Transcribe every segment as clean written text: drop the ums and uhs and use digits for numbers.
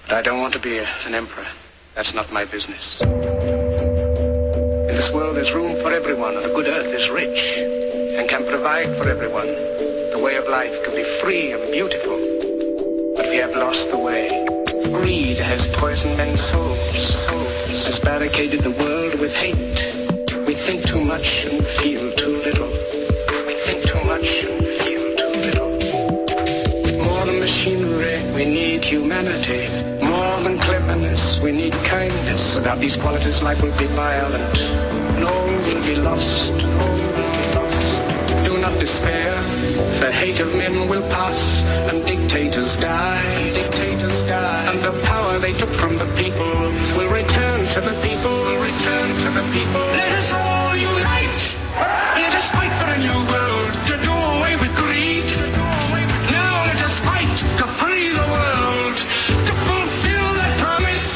But I don't want to be an emperor. That's not my business. In this world, there's room for everyone, and the good earth is rich and can provide for everyone. The way of life can be free and beautiful, but we have lost the way. Greed has poisoned men's souls, has barricaded the world with hate. We think too much and feel too little. We think too much and feel too little. More than machinery, we need humanity. More than cleverness, we need kindness. Without these qualities, life will be violent. And all will be lost. All will be lost. Do not despair. The hate of men will pass, and dictators die. Dictators die. And the power they took from the people will return to the people. Will return to the people. Let us all unite. Let us fight for a new world to do away with greed. Now let us fight to free the world, to fulfill that promise.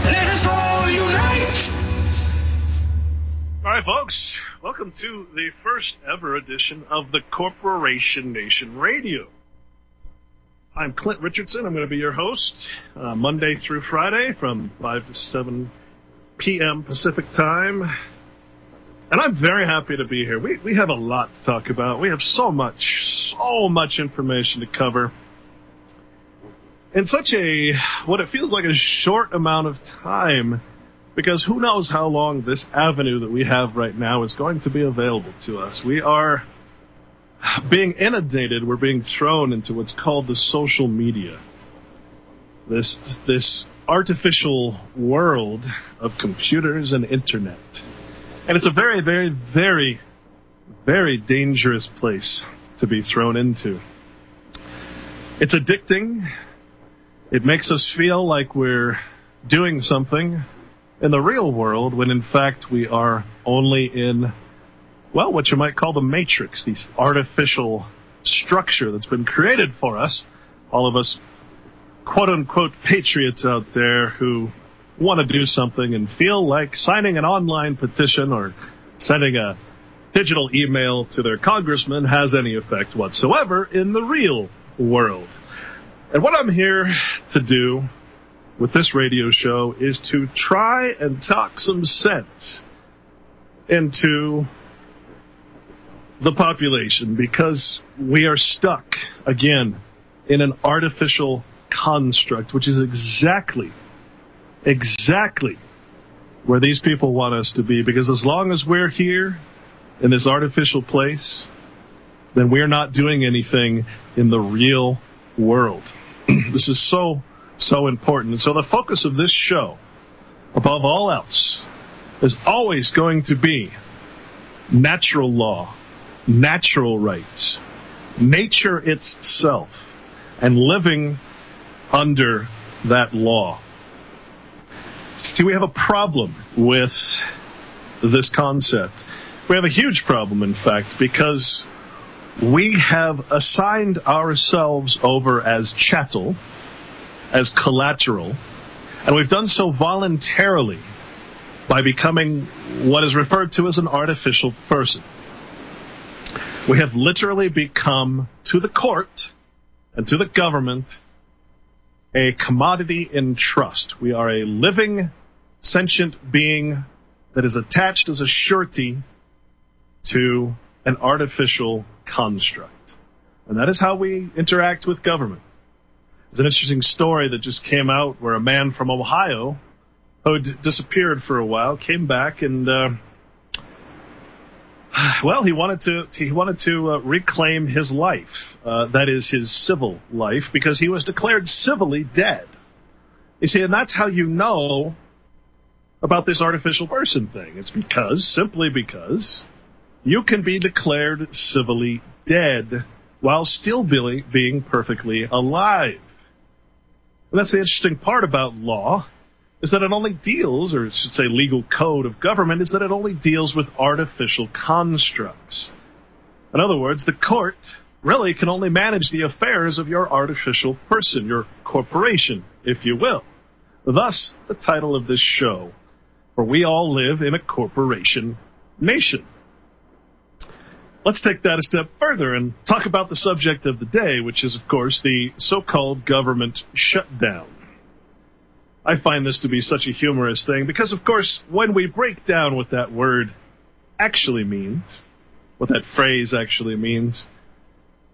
Let us all unite. All right, folks, welcome to the first ever edition of the Corporation Nation Radio. I'm Clint Richardson. I'm going to be your host Monday through Friday from 5 to 7 p.m. Pacific time. And I'm very happy to be here. We have a lot to talk about. We have so much information to cover in such what it feels like a short amount of time, because who knows how long this avenue that we have right now is going to be available to us. We are being inundated. We're being thrown into what's called the social media. This artificial world of computers and internet. And it's a very, very, very, very dangerous place to be thrown into. It's addicting. It makes us feel like we're doing something in the real world when, in fact, we are only in, well, what you might call the matrix, this artificial structure that's been created for us, all of us quote-unquote patriots out there who want to do something and feel like signing an online petition or sending a digital email to their congressman has any effect whatsoever in the real world. And what I'm here to do with this radio show is to try and talk some sense into the population, because we are stuck again in an artificial construct, which is exactly where these people want us to be. Because as long as we're here in this artificial place, then we're not doing anything in the real world. This is so important. And so the focus of this show, above all else, is always going to be natural law, natural rights, nature itself, and living under that law. See, we have a problem with this concept. We have a huge problem, in fact, because we have assigned ourselves over as chattel, as collateral, and we've done so voluntarily by becoming what is referred to as an artificial person. We have literally become, to the court and to the government, a commodity in trust. We are a living, sentient being that is attached as a surety to an artificial construct. And that is how we interact with government. There's an interesting story that just came out where a man from Ohio who had disappeared for a while came back and he wanted to reclaim his life, that is his civil life, because he was declared civilly dead. You see, and that's how you know about this artificial person thing. It's simply because you can be declared civilly dead while still being perfectly alive. And that's the interesting part about law, is that it only deals, or I should say legal code of government, is that it only deals with artificial constructs. In other words, the court really can only manage the affairs of your artificial person, your corporation, if you will. Thus, the title of this show, for we all live in a corporation nation. Let's take that a step further and talk about the subject of the day, which is, of course, the so-called government shutdown. I find this to be such a humorous thing because, of course, when we break down what that word actually means, what that phrase actually means,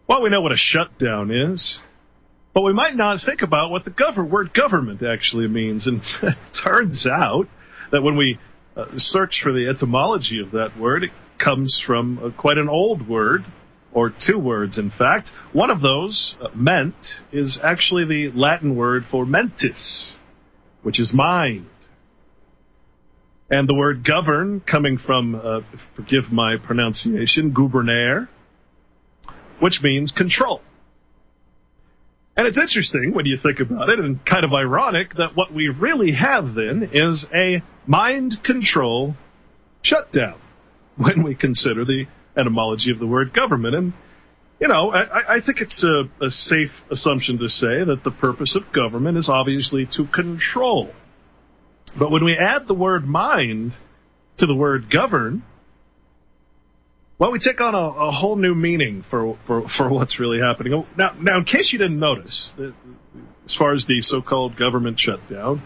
well, we know what a shutdown is, but we might not think about what the word government actually means. And it turns out that when we search for the etymology of that word, it comes from quite an old word, or two words, in fact. One of those, ment, is actually the Latin word for mentis, which is mind. And the word govern, coming from, forgive my pronunciation, gubernare, which means control. And it's interesting when you think about it, and kind of ironic, that what we really have then is a mind control shutdown when we consider the etymology of the word government. And, you know, I think it's a safe assumption to say that the purpose of government is obviously to control. But when we add the word mind to the word govern, well, we take on a whole new meaning for what's really happening. Now, in case you didn't notice, as far as the so-called government shutdown,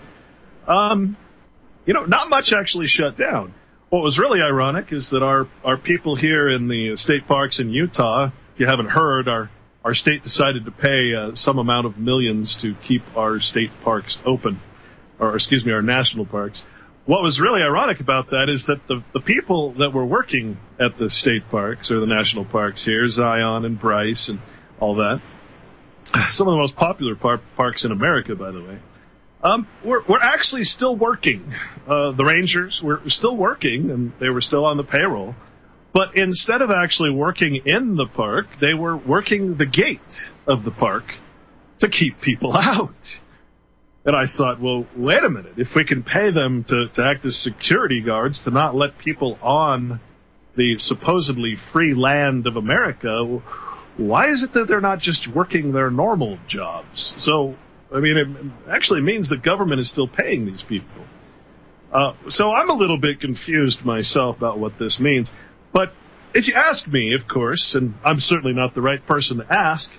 not much actually shut down. What was really ironic is that our people here in the state parks in Utah, if you haven't heard, our state decided to pay some amount of millions to keep our state parks open, or excuse me, our national parks. What was really ironic about that is that the people that were working at the state parks or the national parks here, Zion and Bryce and all that, some of the most popular parks in America, by the way, we're actually still working. The Rangers were still working, and they were still on the payroll. But instead of actually working in the park, they were working the gate of the park to keep people out. And I thought, well, wait a minute. If we can pay them to act as security guards, to not let people on the supposedly free land of America, why is it that they're not just working their normal jobs? So, I mean, it actually means the government is still paying these people. So I'm a little bit confused myself about what this means. But if you ask me, of course, and I'm certainly not the right person to ask,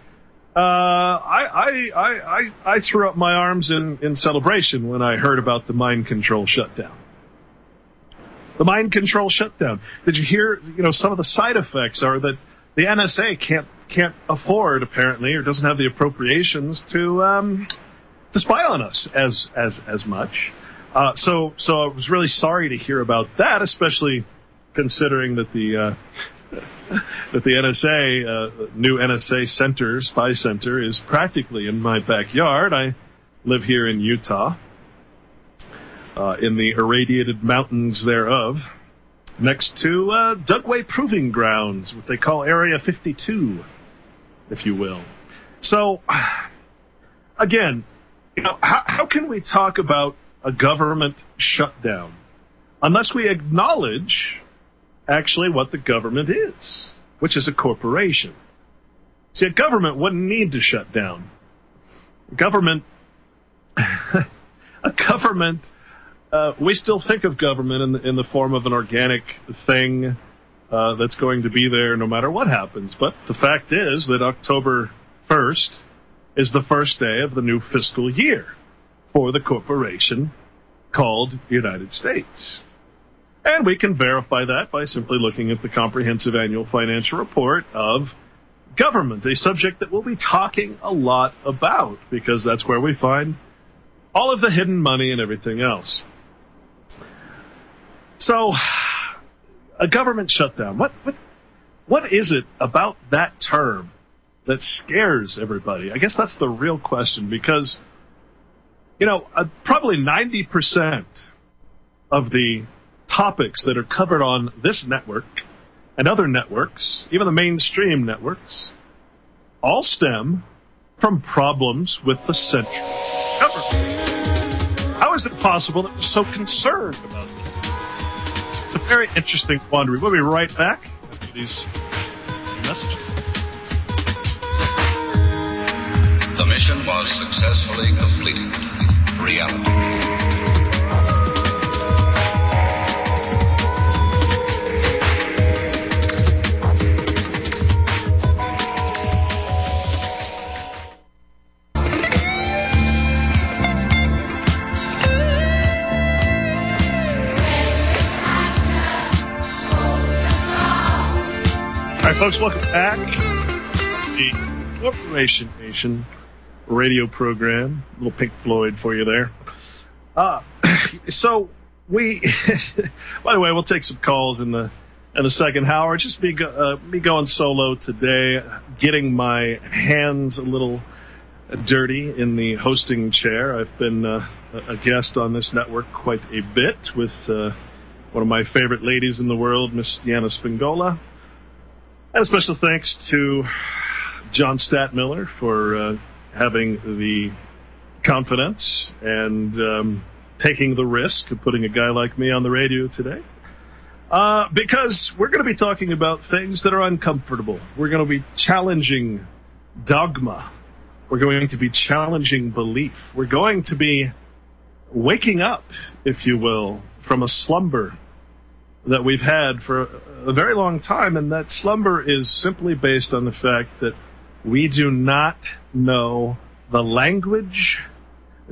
I threw up my arms in celebration when I heard about the mind control shutdown. The mind control shutdown. Did you hear? Some of the side effects are that the NSA can't afford, apparently, or doesn't have the appropriations to spy on us as much. So I was really sorry to hear about that, especially considering that the NSA, new NSA spy center, is practically in my backyard. I live here in Utah, in the irradiated mountains thereof, next to Dugway Proving Grounds, what they call Area 52, if you will. So, again, how can we talk about a government shutdown unless we acknowledge actually what the government is, which is a corporation? See, a government wouldn't need to shut down. A government, we still think of government in the form of an organic thing that's going to be there no matter what happens. But the fact is that October 1st is the first day of the new fiscal year for the corporation called United States. And we can verify that by simply looking at the comprehensive annual financial report of government, a subject that we'll be talking a lot about because that's where we find all of the hidden money and everything else. So, a government shutdown. What is it about that term that scares everybody? I guess that's the real question because, probably 90% of the topics that are covered on this network and other networks, even the mainstream networks, all stem from problems with the central government. How is it possible that we're so concerned about that? It's a very interesting quandary. We'll be right back after these messages. The mission was successfully completed. Reality. Folks, welcome back to the Corporation Nation radio program. A little Pink Floyd for you there. So we, by the way, we'll take some calls in the second hour. Just me going solo today, getting my hands a little dirty in the hosting chair. I've been a guest on this network quite a bit with one of my favorite ladies in the world, Miss Deanna Spingola. And a special thanks to John Statmiller for having the confidence and taking the risk of putting a guy like me on the radio today. Because we're going to be talking about things that are uncomfortable. We're going to be challenging dogma. We're going to be challenging belief. We're going to be waking up, if you will, from a slumber that we've had for a very long time, and that slumber is simply based on the fact that we do not know the language.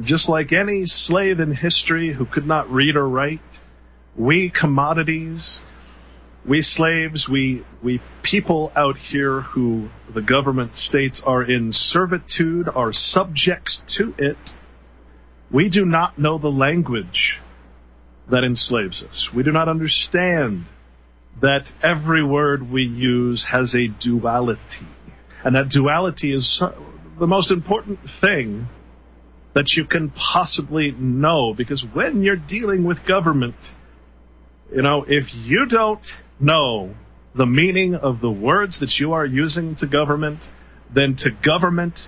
Just like any slave in history who could not read or write, we commodities, we slaves, we people out here who the government states are in servitude, are subjects to it, we do not know the language that enslaves us. We do not understand that every word we use has a duality. And that duality is the most important thing that you can possibly know. Because when you're dealing with government, if you don't know the meaning of the words that you are using to government, then to government,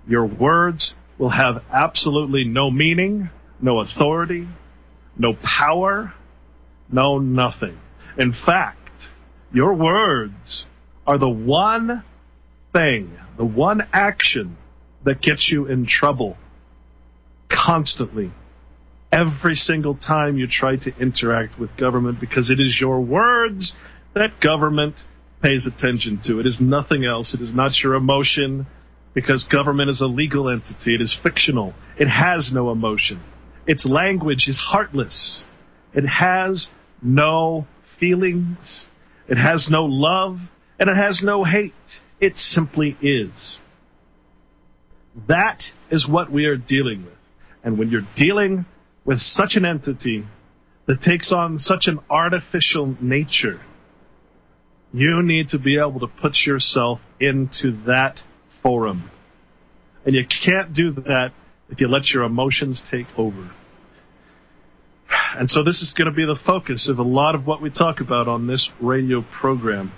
your words will have absolutely no meaning, no authority, no power, no nothing. In fact, your words are the one thing, the one action that gets you in trouble constantly. Every single time you try to interact with government, because it is your words that government pays attention to. It is nothing else. It is not your emotion, because government is a legal entity. It is fictional. It has no emotion. Its language is heartless. It has no feelings. It has no love. And it has no hate. It simply is. That is what we are dealing with. And when you're dealing with such an entity that takes on such an artificial nature, you need to be able to put yourself into that forum. And you can't do that if you let your emotions take over. And so this is going to be the focus of a lot of what we talk about on this radio program,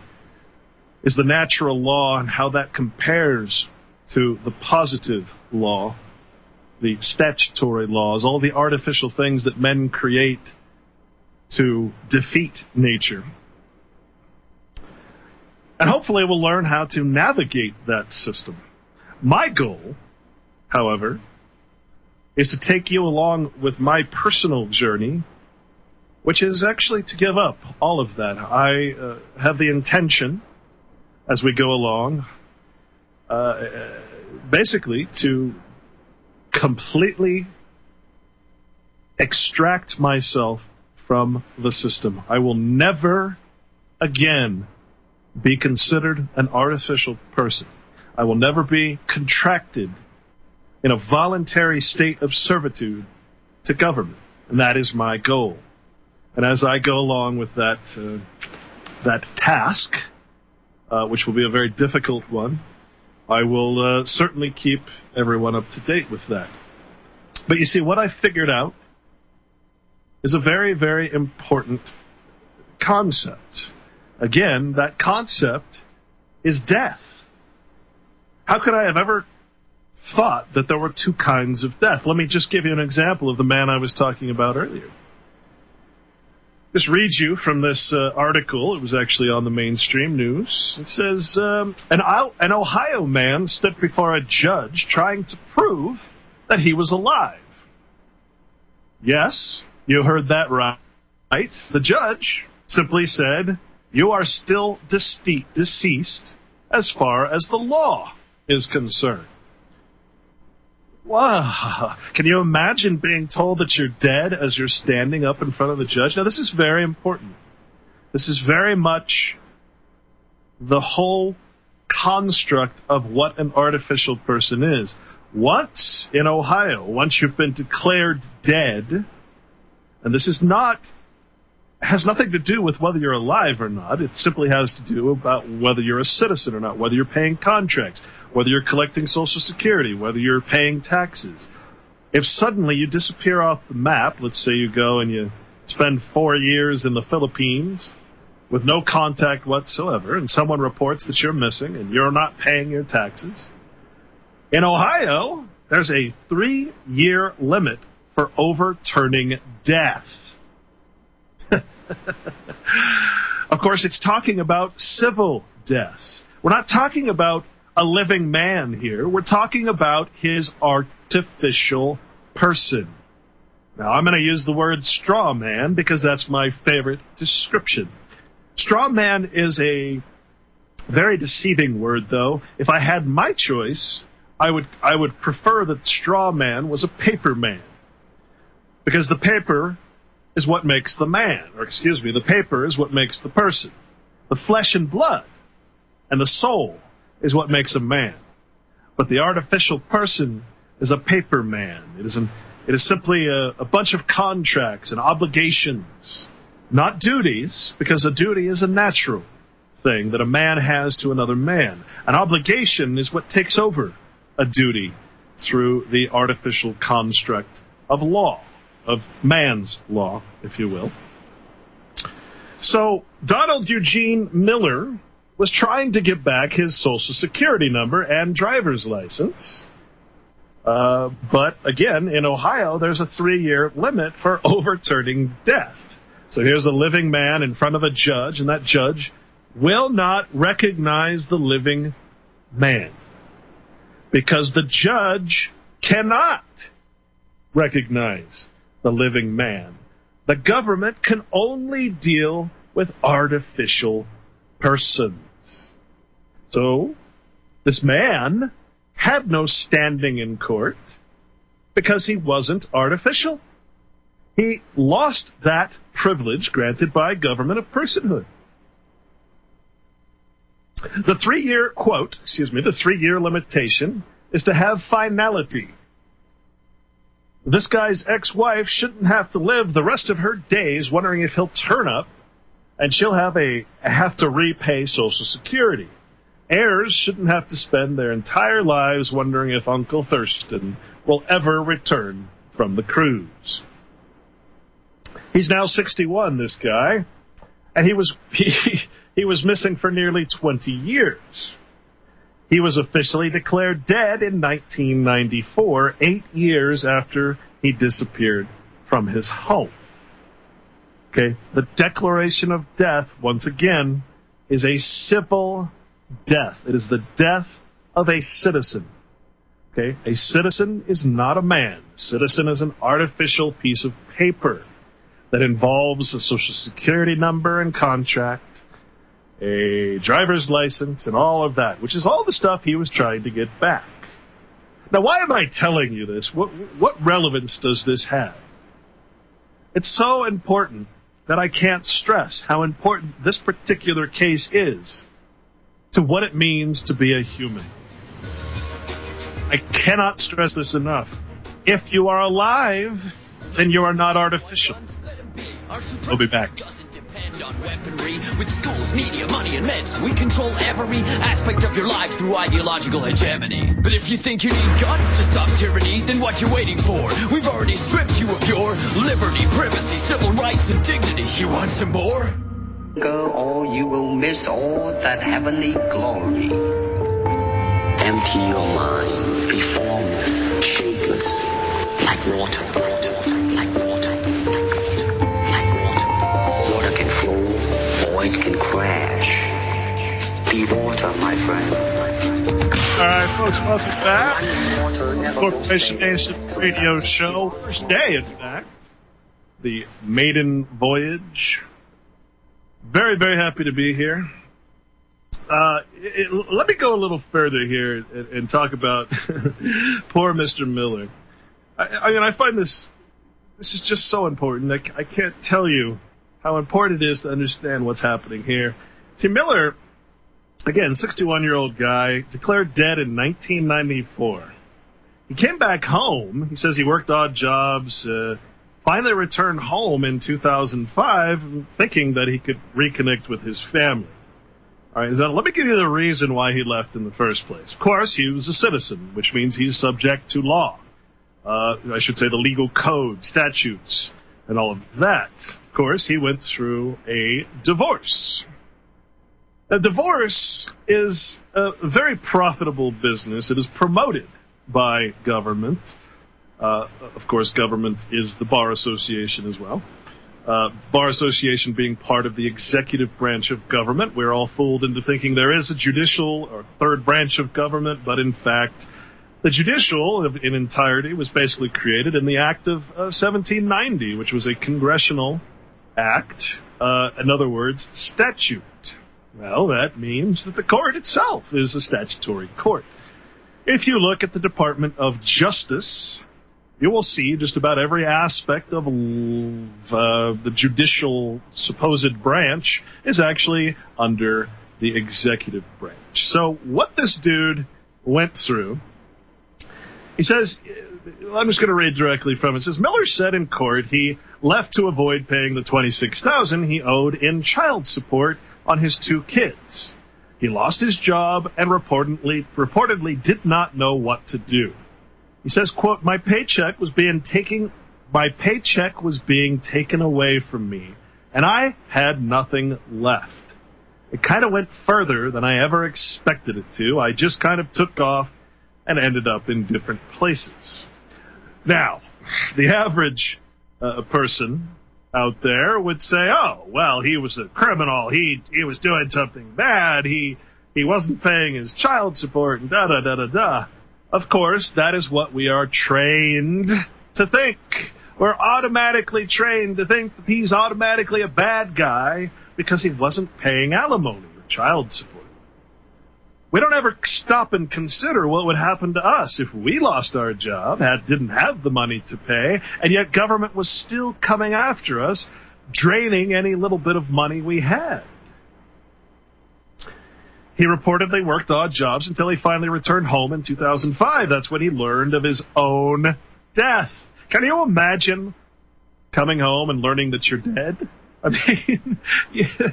is the natural law and how that compares to the positive law, the statutory laws, all the artificial things that men create to defeat nature. And hopefully we'll learn how to navigate that system. My goal, however, is to take you along with my personal journey, which is actually to give up all of that. I have the intention, as we go along, basically to completely extract myself from the system. I will never again be considered an artificial person. I will never be contracted in a voluntary state of servitude to government. And that is my goal. And as I go along with that task, which will be a very difficult one, I will certainly keep everyone up to date with that. But you see, what I figured out is a very, very important concept. Again, that concept is death. How could I have ever thought that there were two kinds of death? Let me just give you an example of the man I was talking about earlier. Just read you from this article. It was actually on the mainstream news. It says, an Ohio man stood before a judge trying to prove that he was alive. Yes, you heard that right. The judge simply said, you are still deceased as far as the law is concerned. Wow. Can you imagine being told that you're dead as you're standing up in front of the judge? Now, this is very important. This is very much the whole construct of what an artificial person is. Once in Ohio, once you've been declared dead, and this has nothing to do with whether you're alive or not. It simply has to do about whether you're a citizen or not, whether you're paying contracts, whether you're collecting Social Security, whether you're paying taxes. If suddenly you disappear off the map, let's say you go and you spend 4 years in the Philippines with no contact whatsoever, and someone reports that you're missing and you're not paying your taxes, in Ohio, there's a 3-year limit for overturning death. Of course, it's talking about civil death. We're not talking about a living man here. We're talking about his artificial person. Now, I'm going to use the word straw man because that's my favorite description. Straw man is a very deceiving word, though. If I had my choice, I would prefer that straw man was a paper man, because the paper is what makes the man, the paper is what makes the person. The flesh and blood and the soul is what makes a man. But the artificial person is a paper man. It is simply a bunch of contracts and obligations, not duties, because a duty is a natural thing that a man has to another man. An obligation is what takes over a duty through the artificial construct of law, of man's law, if you will. So Donald Eugene Miller was trying to get back his Social Security number and driver's license. But again, in Ohio, there's a 3-year limit for overturning death. So here's a living man in front of a judge, and that judge will not recognize the living man, because the judge cannot recognize the living man. The government can only deal with artificial persons. So this man had no standing in court because he wasn't artificial. He lost that privilege granted by government of personhood. The 3-year quote, the 3-year limitation is to have finality. This guy's ex-wife shouldn't have to live the rest of her days wondering if he'll turn up, and she'll have to repay Social Security. Heirs shouldn't have to spend their entire lives wondering if Uncle Thurston will ever return from the cruise. He's now 61, this guy, and he was missing for nearly 20 years. He was officially declared dead in 1994, 8 years after he disappeared from his home. Okay, the declaration of death, once again, is a civil death. It is the death of a citizen. Okay, a citizen is not a man. A citizen is an artificial piece of paper that involves a Social Security number and contract, a driver's license, and all of that, which is all the stuff he was trying to get back. Now, why am I telling you this? What relevance does this have? It's so important that I can't stress how important this particular case is to what it means to be a human. I cannot stress this enough. If you are alive, then you are not artificial. We'll be back. On weaponry, with schools, media, money, and meds, we control every aspect of your life through ideological hegemony. But if you think you need guns to stop tyranny, then what you waiting for? We've already stripped you of your liberty, privacy, civil rights, and dignity. You want some more? Go, or you will miss all that heavenly glory. Empty your mind, be formless, shapeless, like water, like water. It can crash. Be water, my friend. All right, folks, welcome back. Corporation Nation Radio Show. First day, in fact. The maiden voyage. Very, very happy to be here. Let me go a little further here and talk about poor Mr. Miller. I find this is just so important. I can't tell you how important it is to understand what's happening here. See, Miller Again, 61-year-old guy, declared dead in 1994. He came back home. He says he worked odd jobs, finally returned home in 2005, thinking that he could reconnect with his family. All right, now let me give you the reason why he left in the first place. Of course, he was a citizen, which means he's subject to law. I should say the legal code, statutes, and all of that. Of course, he went through a divorce. A divorce is a very profitable business. It is promoted by government. Of course, government is the Bar Association as well. Bar Association being part of the executive branch of government. We're all fooled into thinking there is a judicial or third branch of government, but in fact, the judicial in entirety was basically created in the Act of 1790, which was a congressional act. In other words, statute. Well, that means that the court itself is a statutory court. If you look at the Department of Justice, you will see just about every aspect of the judicial supposed branch is actually under the executive branch. So what this dude went through, he says, I'm just going to read directly from it. It says, Miller said in court he left to avoid paying the $26,000 he owed in child support on his 2 kids. He lost his job and reportedly did not know what to do. He says, quote, my paycheck was being taken away from me, and I had nothing left. It kind of went further than I ever expected it to. I just kind of took off and ended up in different places. Now, the average person out there would say, oh, well, he was a criminal. He was doing something bad. He wasn't paying his child support and da-da-da-da-da. Of course, that is what we are trained to think. We're automatically trained to think that he's automatically a bad guy because he wasn't paying alimony or child support. We don't ever stop and consider what would happen to us if we lost our job, didn't have the money to pay, and yet government was still coming after us, draining any little bit of money we had. He reportedly worked odd jobs until he finally returned home in 2005. That's when he learned of his own death. Can you imagine coming home and learning that you're dead? I mean, yeah,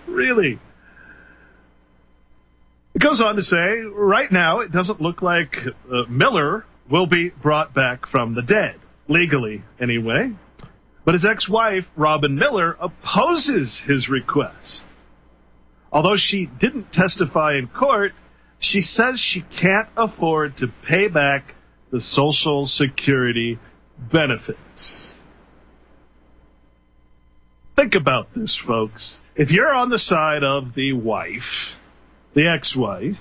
really. It goes on to say, right now, it doesn't look like Miller will be brought back from the dead, legally anyway. But his ex-wife, Robin Miller, opposes his request. Although she didn't testify in court, she says she can't afford to pay back the Social Security benefits. Think about this, folks. If you're on the side of the wife, the ex-wife,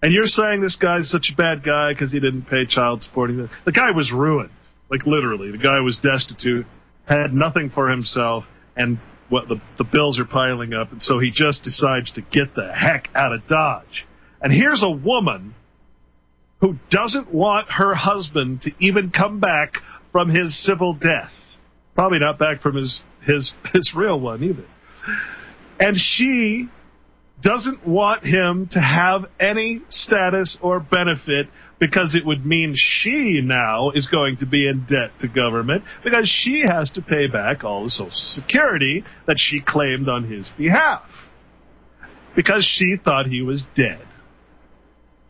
and you're saying this guy's such a bad guy because he didn't pay child support, the guy was ruined. Like, literally. The guy was destitute, had nothing for himself, and the bills are piling up, and so he just decides to get the heck out of Dodge. And here's a woman who doesn't want her husband to even come back from his civil death. Probably not back from his real one either. And she doesn't want him to have any status or benefit because it would mean she now is going to be in debt to government because she has to pay back all the Social Security that she claimed on his behalf because she thought he was dead.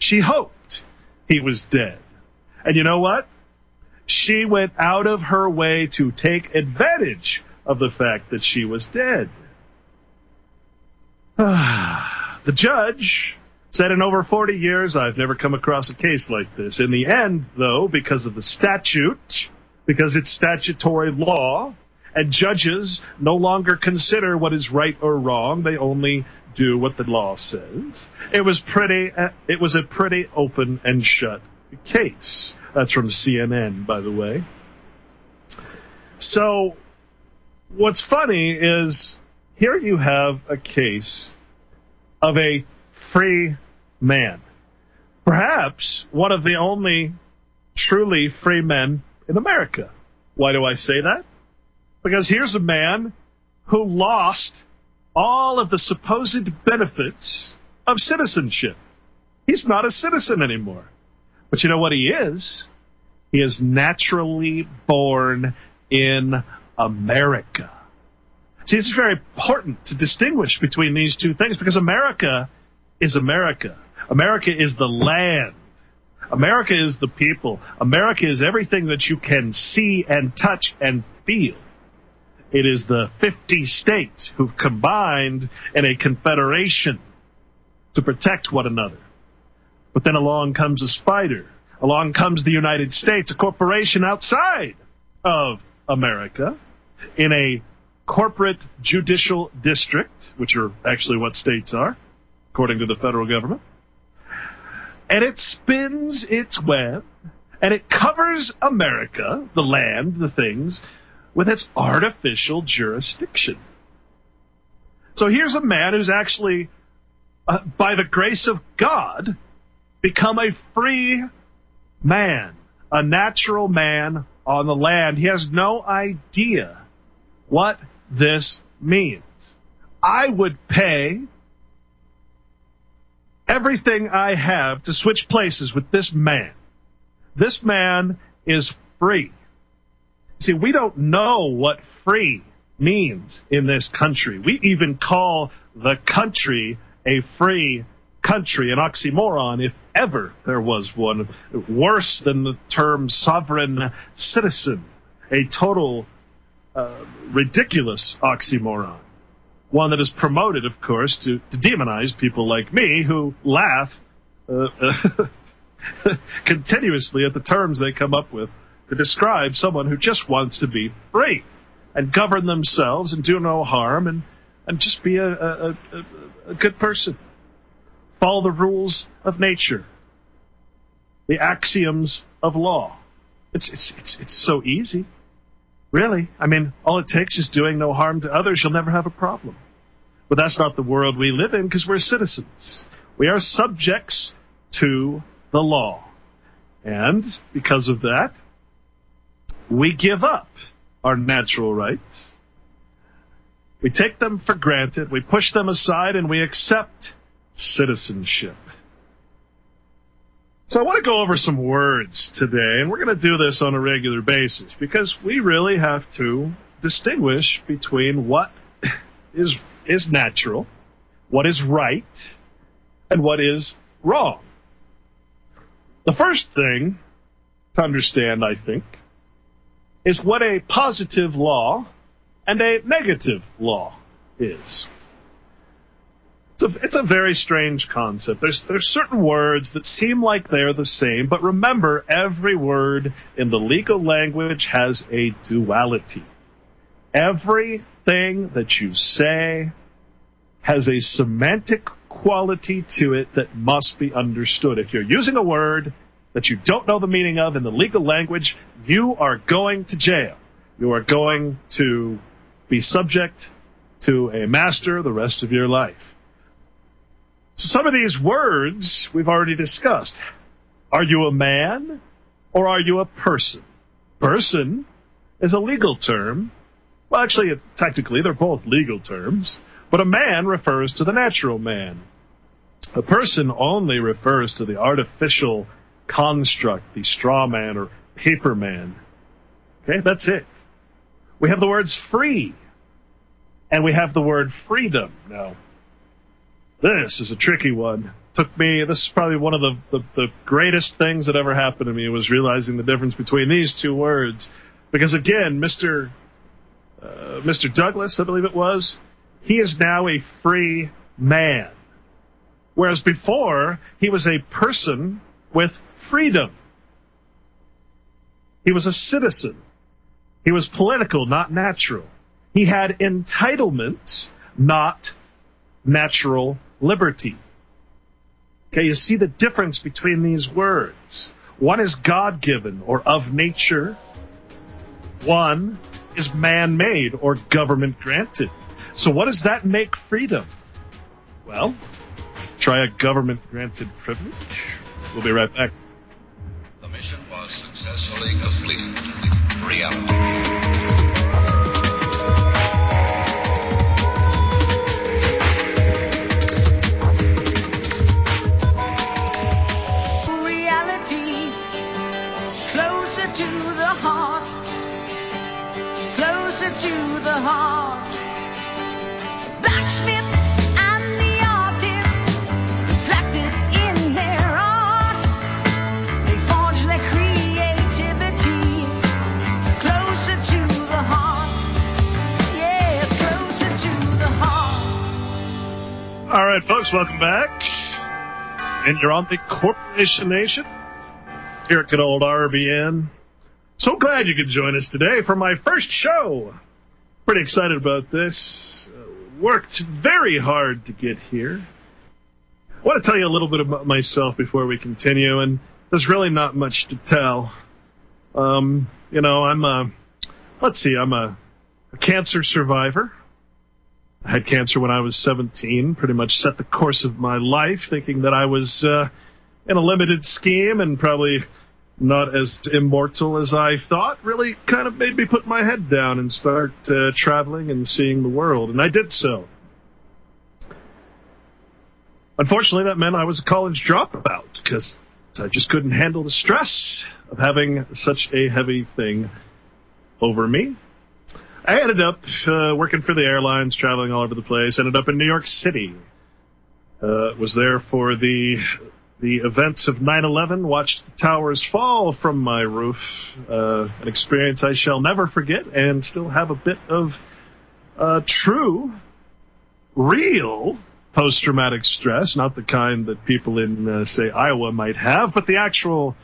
She hoped he was dead. And you know what? She went out of her way to take advantage of the fact that she was dead. The judge said in over 40 years, I've never come across a case like this. In the end, though, because of the statute, because it's statutory law, and judges no longer consider what is right or wrong, they only do what the law says. It was a pretty open and shut case. That's from CNN, by the way. So, what's funny is, here you have a case of a free man. Perhaps one of the only truly free men in America. Why do I say that? Because here's a man who lost all of the supposed benefits of citizenship. He's not a citizen anymore. But you know what he is? He is naturally born in America. See, it's very important to distinguish between these two things because America is America. America is the land. America is the people. America is everything that you can see and touch and feel. It is the 50 states who've combined in a confederation to protect one another. But then along comes a spider. Along comes the United States, a corporation outside of America, in a corporate judicial district, which are actually what states are, according to the federal government. And it spins its web, and it covers America, the land, the things, with its artificial jurisdiction. So here's a man who's actually, by the grace of God, become a free man, a natural man on the land. He has no idea what this means. I would pay everything I have to switch places with this man. This man is free. See, we don't know what free means in this country. We even call the country a free country, an oxymoron, if ever there was one, worse than the term sovereign citizen, a total ridiculous oxymoron. One that is promoted, of course, to demonize people like me who laugh continuously at the terms they come up with to describe someone who just wants to be free and govern themselves and do no harm and just be a good person. Follow the rules of nature, the axioms of law. It's so easy. Really. I mean, all it takes is doing no harm to others. You'll never have a problem. But that's not the world we live in because we're citizens. We are subjects to the law. And because of that, we give up our natural rights. We take them for granted. We push them aside and we accept citizenship. So I want to go over some words today, and we're going to do this on a regular basis because we really have to distinguish between what is natural, what is right, and what is wrong. The first thing to understand, I think, is what a positive law and a negative law is. It's a very strange concept. There's certain words that seem like they're the same, but remember, every word in the legal language has a duality. Everything that you say has a semantic quality to it that must be understood. If you're using a word that you don't know the meaning of in the legal language, you are going to jail. You are going to be subject to a master the rest of your life. Some of these words we've already discussed. Are you a man or are you a person? Person is a legal term. Well, actually, technically, they're both legal terms. But a man refers to the natural man. A person only refers to the artificial construct, the straw man or paper man. Okay, that's it. We have the words free, and we have the word freedom. Now, this is a tricky one. This is probably one of the greatest things that ever happened to me was realizing the difference between these two words. Because again, Mr. Douglas, I believe it was, he is now a free man. Whereas before, he was a person with freedom. He was a citizen. He was political, not natural. He had entitlements, not natural liberty. Okay, you see the difference between these words. One is God-given or of nature. One is man-made or government-granted. So what does that make freedom? Well, try a government-granted privilege. We'll be right back. The mission was successfully completed. Reality. to the heart, closer to the heart. Blacksmith and the artist reflected in their art. They forge their creativity closer to the heart. Yes, closer to the heart. All right, folks, welcome back. And you're on the Corporation Nation here at good old RBN. So glad you could join us today for my first show. Pretty excited about this. Worked very hard to get here. I want to tell you a little bit about myself before we continue, and there's really not much to tell. I'm a cancer survivor. I had cancer when I was 17, pretty much set the course of my life, thinking that I was in a limited scheme and probably not as immortal as I thought. Really kind of made me put my head down and start traveling and seeing the world, and I did so. Unfortunately, that meant I was a college dropout because I just couldn't handle the stress of having such a heavy thing over me. I ended up working for the airlines, traveling all over the place. Ended up in New York City. Was there for the events of 9/11. Watched the towers fall from my roof. An experience I shall never forget, and still have a bit of true, real post-traumatic stress. Not the kind that people in, say, Iowa might have, but the actual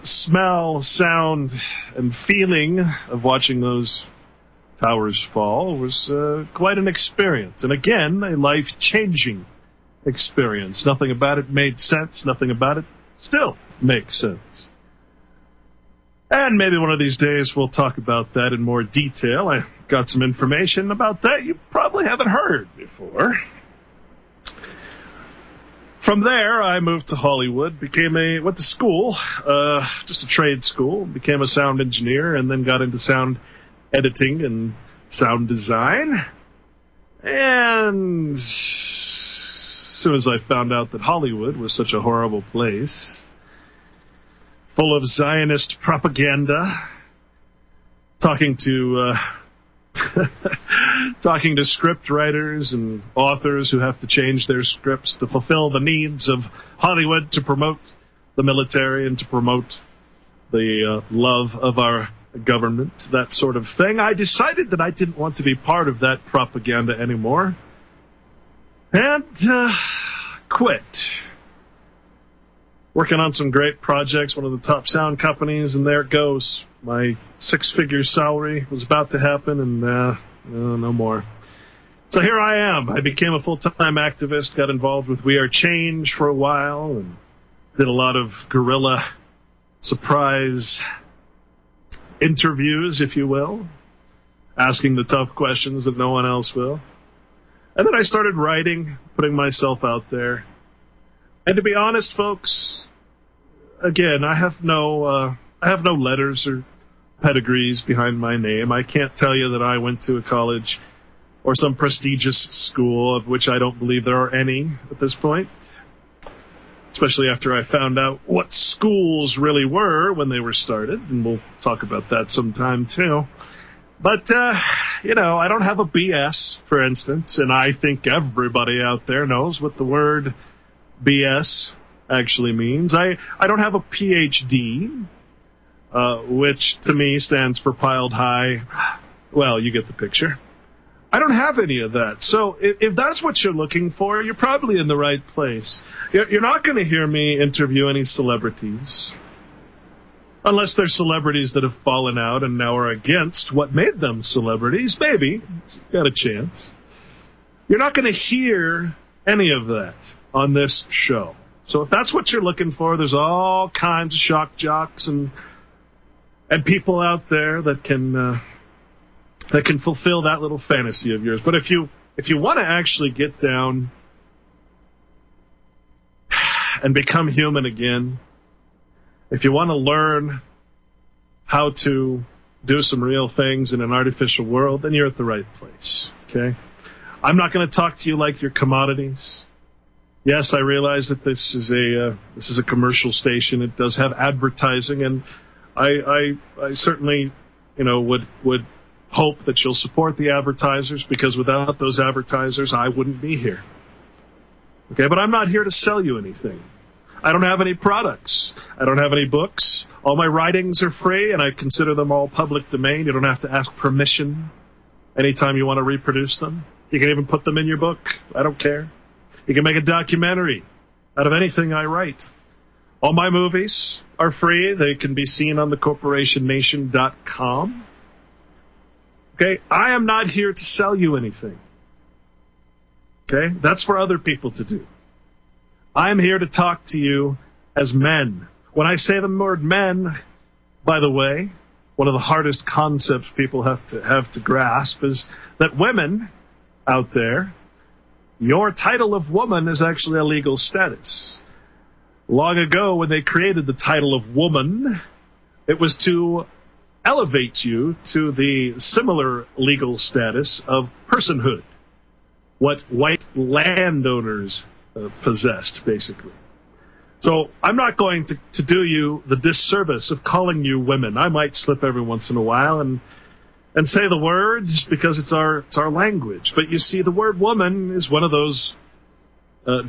smell, sound, and feeling of watching those towers fall was quite an experience. And again, a life-changing experience. Nothing about it made sense. Nothing about it still makes sense. And maybe one of these days we'll talk about that in more detail. I got some information about that you probably haven't heard before. From there, I moved to Hollywood, went to school, just a trade school, became a sound engineer, and then got into sound editing and sound design. And as soon as I found out that Hollywood was such a horrible place, full of Zionist propaganda, talking to script writers and authors who have to change their scripts to fulfill the needs of Hollywood, to promote the military and to promote the love of our government, that sort of thing, I decided that I didn't want to be part of that propaganda anymore, and quit. Working on some great projects, one of the top sound companies, and there it goes. My 6-figure salary was about to happen, and no more. So here I am. I became a full-time activist, got involved with We Are Change for a while, and did a lot of guerrilla surprise interviews, if you will, asking the tough questions that no one else will. And then I started writing, putting myself out there. And to be honest, folks, again, I have no letters or pedigrees behind my name. I can't tell you that I went to a college or some prestigious school, of which I don't believe there are any at this point, especially after I found out what schools really were when they were started, and we'll talk about that sometime too. But, I don't have a BS, for instance, and I think everybody out there knows what the word BS actually means. I don't have a PhD, which to me stands for piled high. Well, you get the picture. I don't have any of that. So if that's what you're looking for, you're probably in the right place. You're not going to hear me interview any celebrities, unless they're celebrities that have fallen out and now are against what made them celebrities. Maybe. Got a chance. You're not going to hear any of that on this show. So if that's what you're looking for, there's all kinds of shock jocks and people out there that can fulfill that little fantasy of yours. But if you want to actually get down and become human again, if you want to learn how to do some real things in an artificial world, then you're at the right place, okay? I'm not going to talk to you like you're commodities. Yes, I realize that this is a commercial station. It does have advertising, and I certainly, would hope that you'll support the advertisers, because without those advertisers, I wouldn't be here. Okay, but I'm not here to sell you anything. I don't have any products. I don't have any books. All my writings are free, and I consider them all public domain. You don't have to ask permission anytime you want to reproduce them. You can even put them in your book. I don't care. You can make a documentary out of anything I write. All my movies are free. They can be seen on thecorporationnation.com. Okay? I am not here to sell you anything. Okay? That's for other people to do. I'm here to talk to you as men. When I say the word men, by the way, one of the hardest concepts people have to grasp is that women out there, your title of woman is actually a legal status. Long ago, when they created the title of woman, it was to elevate you to the similar legal status of personhood, what white landowners possessed, basically. So I'm not going to do you the disservice of calling you women. I might slip every once in a while and say the words because it's our language. But you see, the word woman is one of those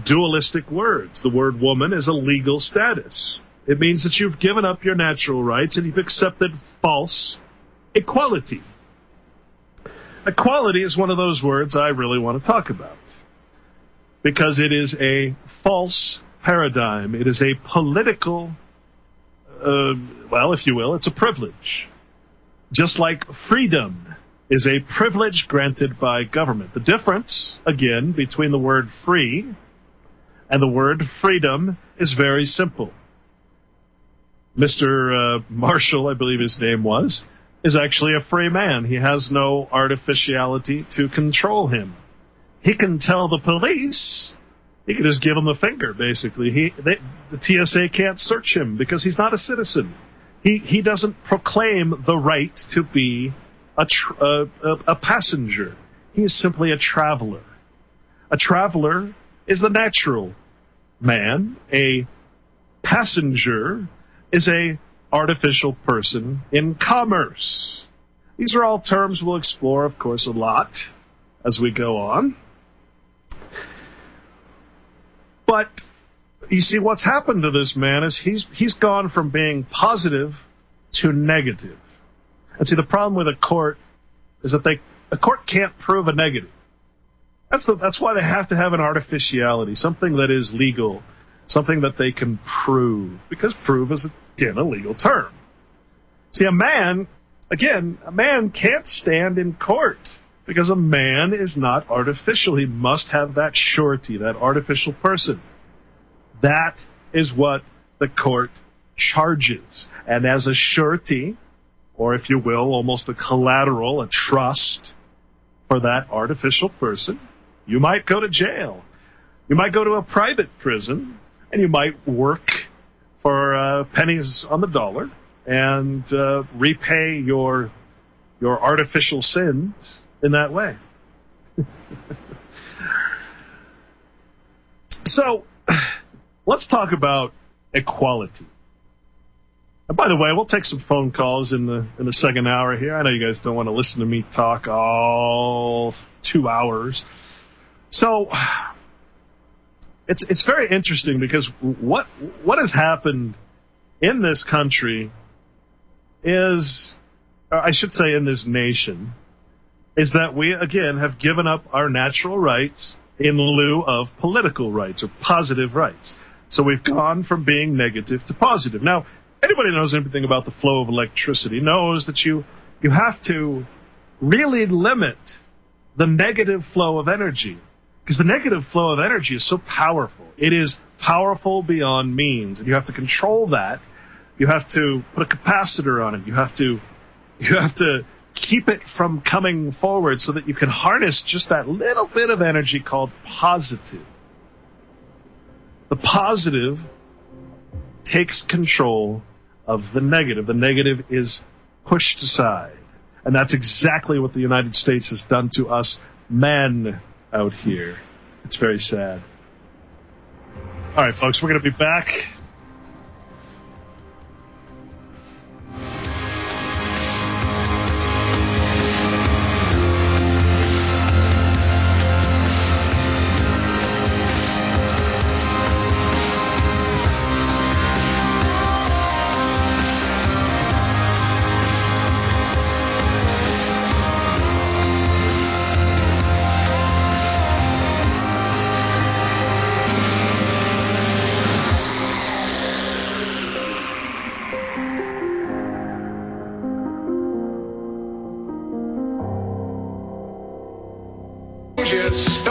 dualistic words. The word woman is a legal status. It means that you've given up your natural rights and you've accepted false equality. Equality is one of those words I really want to talk about, because it is a false paradigm. It is a political, if you will, it's a privilege. Just like freedom is a privilege granted by government. The difference, again, between the word free and the word freedom is very simple. Mr. Marshall, I believe his name was, is actually a free man. He has no artificiality to control him. He can tell the police, he can just give them the finger, basically. The TSA can't search him because he's not a citizen. He doesn't proclaim the right to be a passenger. He is simply a traveler. A traveler is the natural man. A passenger is a artificial person in commerce. These are all terms we'll explore, of course, a lot as we go on. But you see, what's happened to this man is he's gone from being positive to negative. And see, the problem with a court is that a court can't prove a negative. That's why they have to have an artificiality, something that is legal, something that they can prove, because prove is, again, a legal term. See, a man can't stand in court because a man is not artificial. He must have that surety, that artificial person. That is what the court charges. And as a surety, or if you will, almost a collateral, a trust for that artificial person, you might go to jail. You might go to a private prison, and you might work for pennies on the dollar and repay your artificial sins in that way. So, let's talk about equality. And by the way, we'll take some phone calls in the second hour here. I know you guys don't want to listen to me talk all 2 hours. So, it's very interesting because what has happened in this country is, or I should say in this nation, is that we, again, have given up our natural rights in lieu of political rights or positive rights. So we've gone from being negative to positive. Now, anybody who knows anything about the flow of electricity knows that you have to really limit the negative flow of energy, because the negative flow of energy is so powerful. It is powerful beyond means, and you have to control that. You have to put a capacitor on it. You have to keep it from coming forward so that you can harness just that little bit of energy called positive. The positive takes control of the negative. The negative is pushed aside. And that's exactly what the United States has done to us men out here. It's very sad. All right, folks, we're going to be back.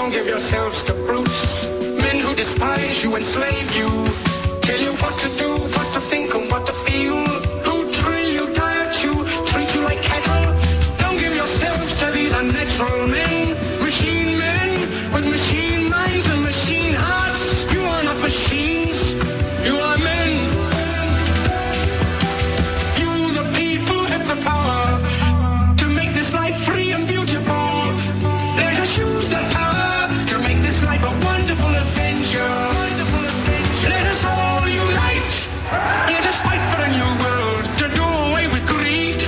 Don't give yourselves to brutes, men who despise you, enslave you, tell you what to do, what to think, and what to feel, who drill you, diet you, treat you like cattle. Don't give yourselves to these unnatural men with machine minds and machine hearts. You are not machines, you are men. You, the people, have the power to make this life free and beautiful. Let us use that power to make this life a wonderful adventure. Let us all unite. Let us fight for a new world to do away with greed.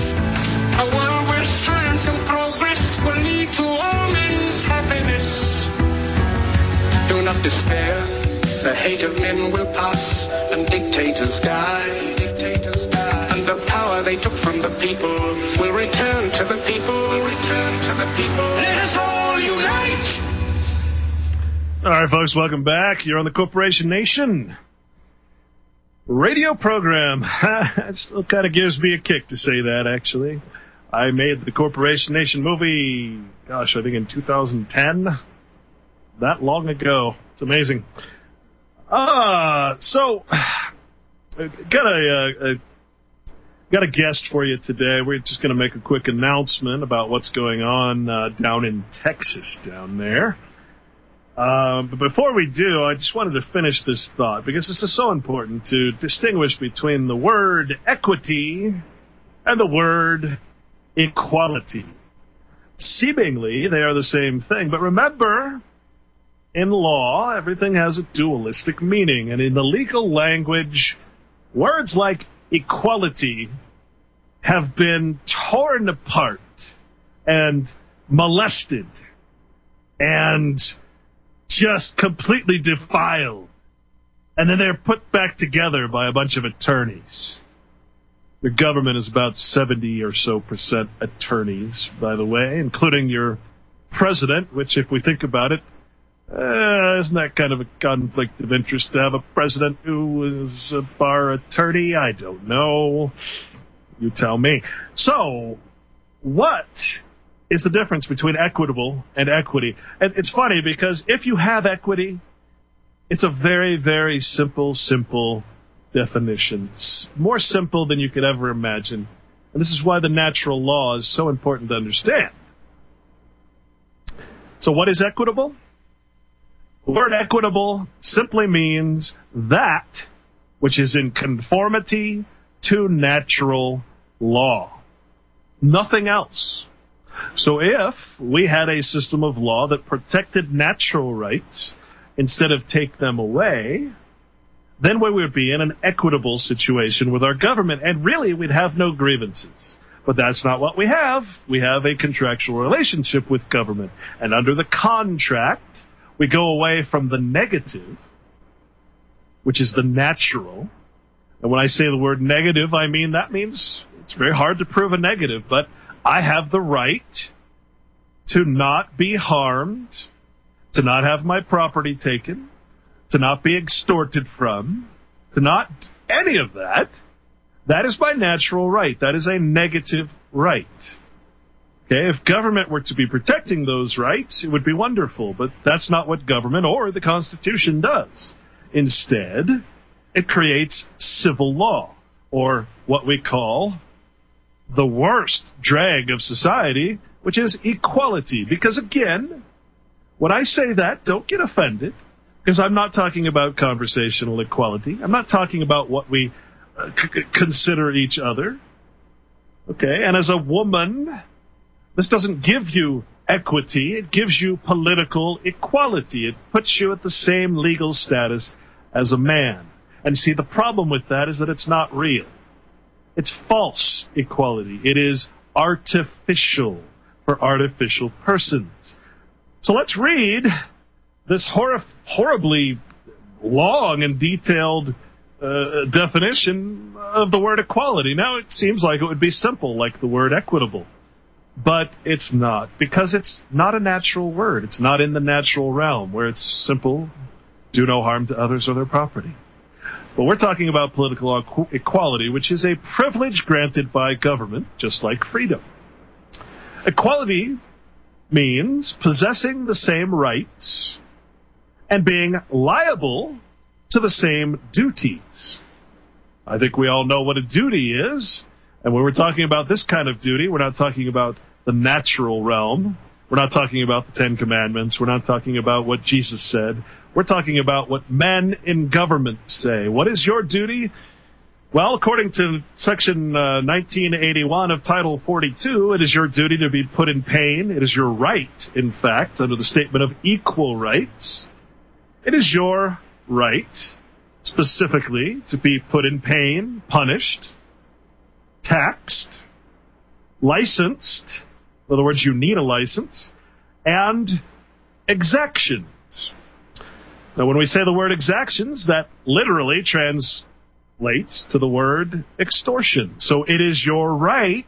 A world where science and progress will lead to all men's happiness. Do not despair. The hate of men will pass and dictators die. And the power they took from the people will return to the people. Let us all unite. All right, folks, welcome back. You're on the Corporation Nation radio program. It still kind of gives me a kick to say that, actually. I made the Corporation Nation movie, I think in 2010. That long ago. It's amazing. So, got a guest for you today. We're just going to make a quick announcement about what's going on down in Texas down there. But before we do, I just wanted to finish this thought, because this is so important to distinguish between the word equity and the word equality. Seemingly, they are the same thing, but remember, in law, everything has a dualistic meaning, and in the legal language, words like equality have been torn apart and molested and just completely defiled. And then they're put back together by a bunch of attorneys. The government is about 70% or so attorneys, by the way, including your president, which, if we think about it, isn't that kind of a conflict of interest to have a president who is a bar attorney? I don't know. You tell me. So, what is the difference between equitable and equity? And it's funny, because if you have equity, it's a very, very simple definition. It's more simple than you could ever imagine. And this is why the natural law is so important to understand. So what is equitable? The word equitable simply means that which is in conformity to natural law. Nothing else. So if we had a system of law that protected natural rights instead of take them away, then we would be in an equitable situation with our government, and really we'd have no grievances. But that's not what we have. We have a contractual relationship with government, and under the contract, we go away from the negative, which is the natural. And when I say the word negative, I mean that means it's very hard to prove a negative, but I have the right to not be harmed, to not have my property taken, to not be extorted from, to not any of that. That is my natural right. That is a negative right. Okay, if government were to be protecting those rights, it would be wonderful, but that's not what government or the Constitution does. Instead, it creates civil law, or what we call the worst drag of society, which is equality. Because again, when I say that, don't get offended, because I'm not talking about conversational equality. I'm not talking about what we consider each other. Okay, and as a woman, this doesn't give you equity, it gives you political equality. It puts you at the same legal status as a man. And see, the problem with that is that it's not real. It's false equality. It is artificial for artificial persons. So let's read this horribly long and detailed definition of the word equality. Now, it seems like it would be simple, like the word equitable. But it's not, because it's not a natural word. It's not in the natural realm, where it's simple, do no harm to others or their property. But we're talking about political equality, which is a privilege granted by government, just like freedom. Equality means possessing the same rights and being liable to the same duties. I think we all know what a duty is. And when we're talking about this kind of duty, we're not talking about the natural realm. We're not talking about the Ten Commandments. We're not talking about what Jesus said. We're talking about what men in government say. What is your duty? Well, according to Section 1981 of Title 42, it is your duty to be put in pain. It is your right, in fact, under the Statement of Equal Rights. It is your right, specifically, to be put in pain, punished, taxed, licensed. In other words, you need a license, and exactions. Now, when we say the word exactions, that literally translates to the word extortion. So it is your right,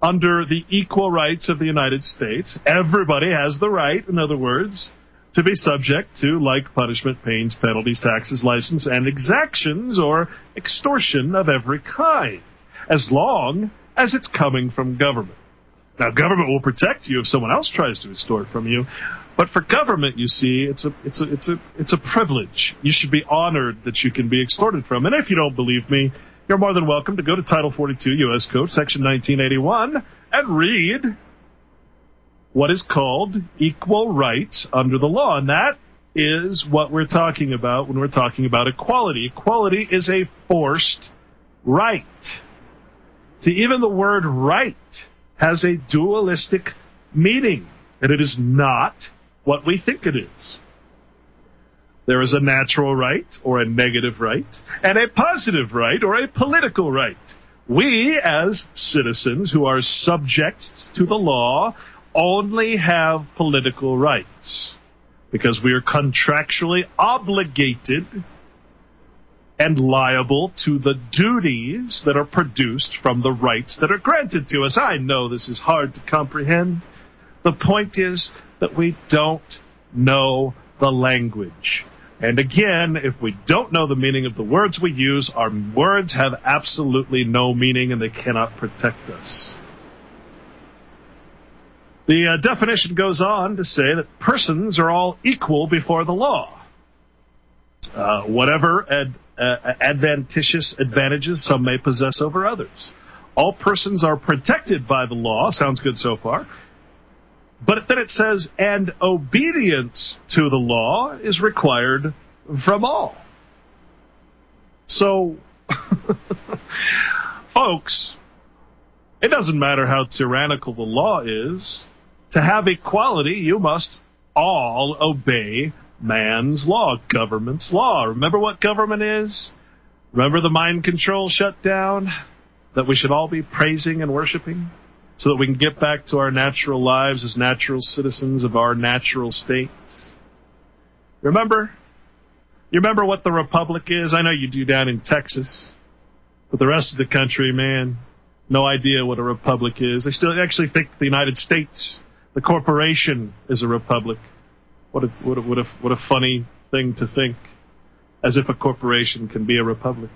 under the equal rights of the United States, everybody has the right, in other words, to be subject to like punishment, pains, penalties, taxes, license, and exactions or extortion of every kind, as long as it's coming from government. Now, government will protect you if someone else tries to extort from you, but for government, you see, it's a privilege. You should be honored that you can be extorted from. And if you don't believe me, you're more than welcome to go to Title 42 U.S. Code, Section 1981, and read what is called equal rights under the law. And that is what we're talking about when we're talking about equality. Equality is a forced right. See, even the word right has a dualistic meaning, and it is not what we think it is. There is a natural right, or a negative right, and a positive right, or a political right. We, as citizens who are subject to the law, only have political rights because we are contractually obligated and liable to the duties that are produced from the rights that are granted to us. I know this is hard to comprehend. The point is that we don't know the language. And again, if we don't know the meaning of the words we use, our words have absolutely no meaning and they cannot protect us. The definition goes on to say that persons are all equal before the law. Whatever adventitious advantages some may possess over others. All persons are protected by the law. Sounds good so far. But then it says, and obedience to the law is required from all. So, folks, it doesn't matter how tyrannical the law is. To have equality, you must all obey man's law, government's law. Remember what government is? Remember the mind control shutdown that we should all be praising and worshiping so that we can get back to our natural lives as natural citizens of our natural states? Remember? You remember what the republic is? I know you do down in Texas. But the rest of the country, man, no idea what a republic is. They still actually think the United States, the corporation, is a republic. What a funny thing to think, as if a corporation can be a republic.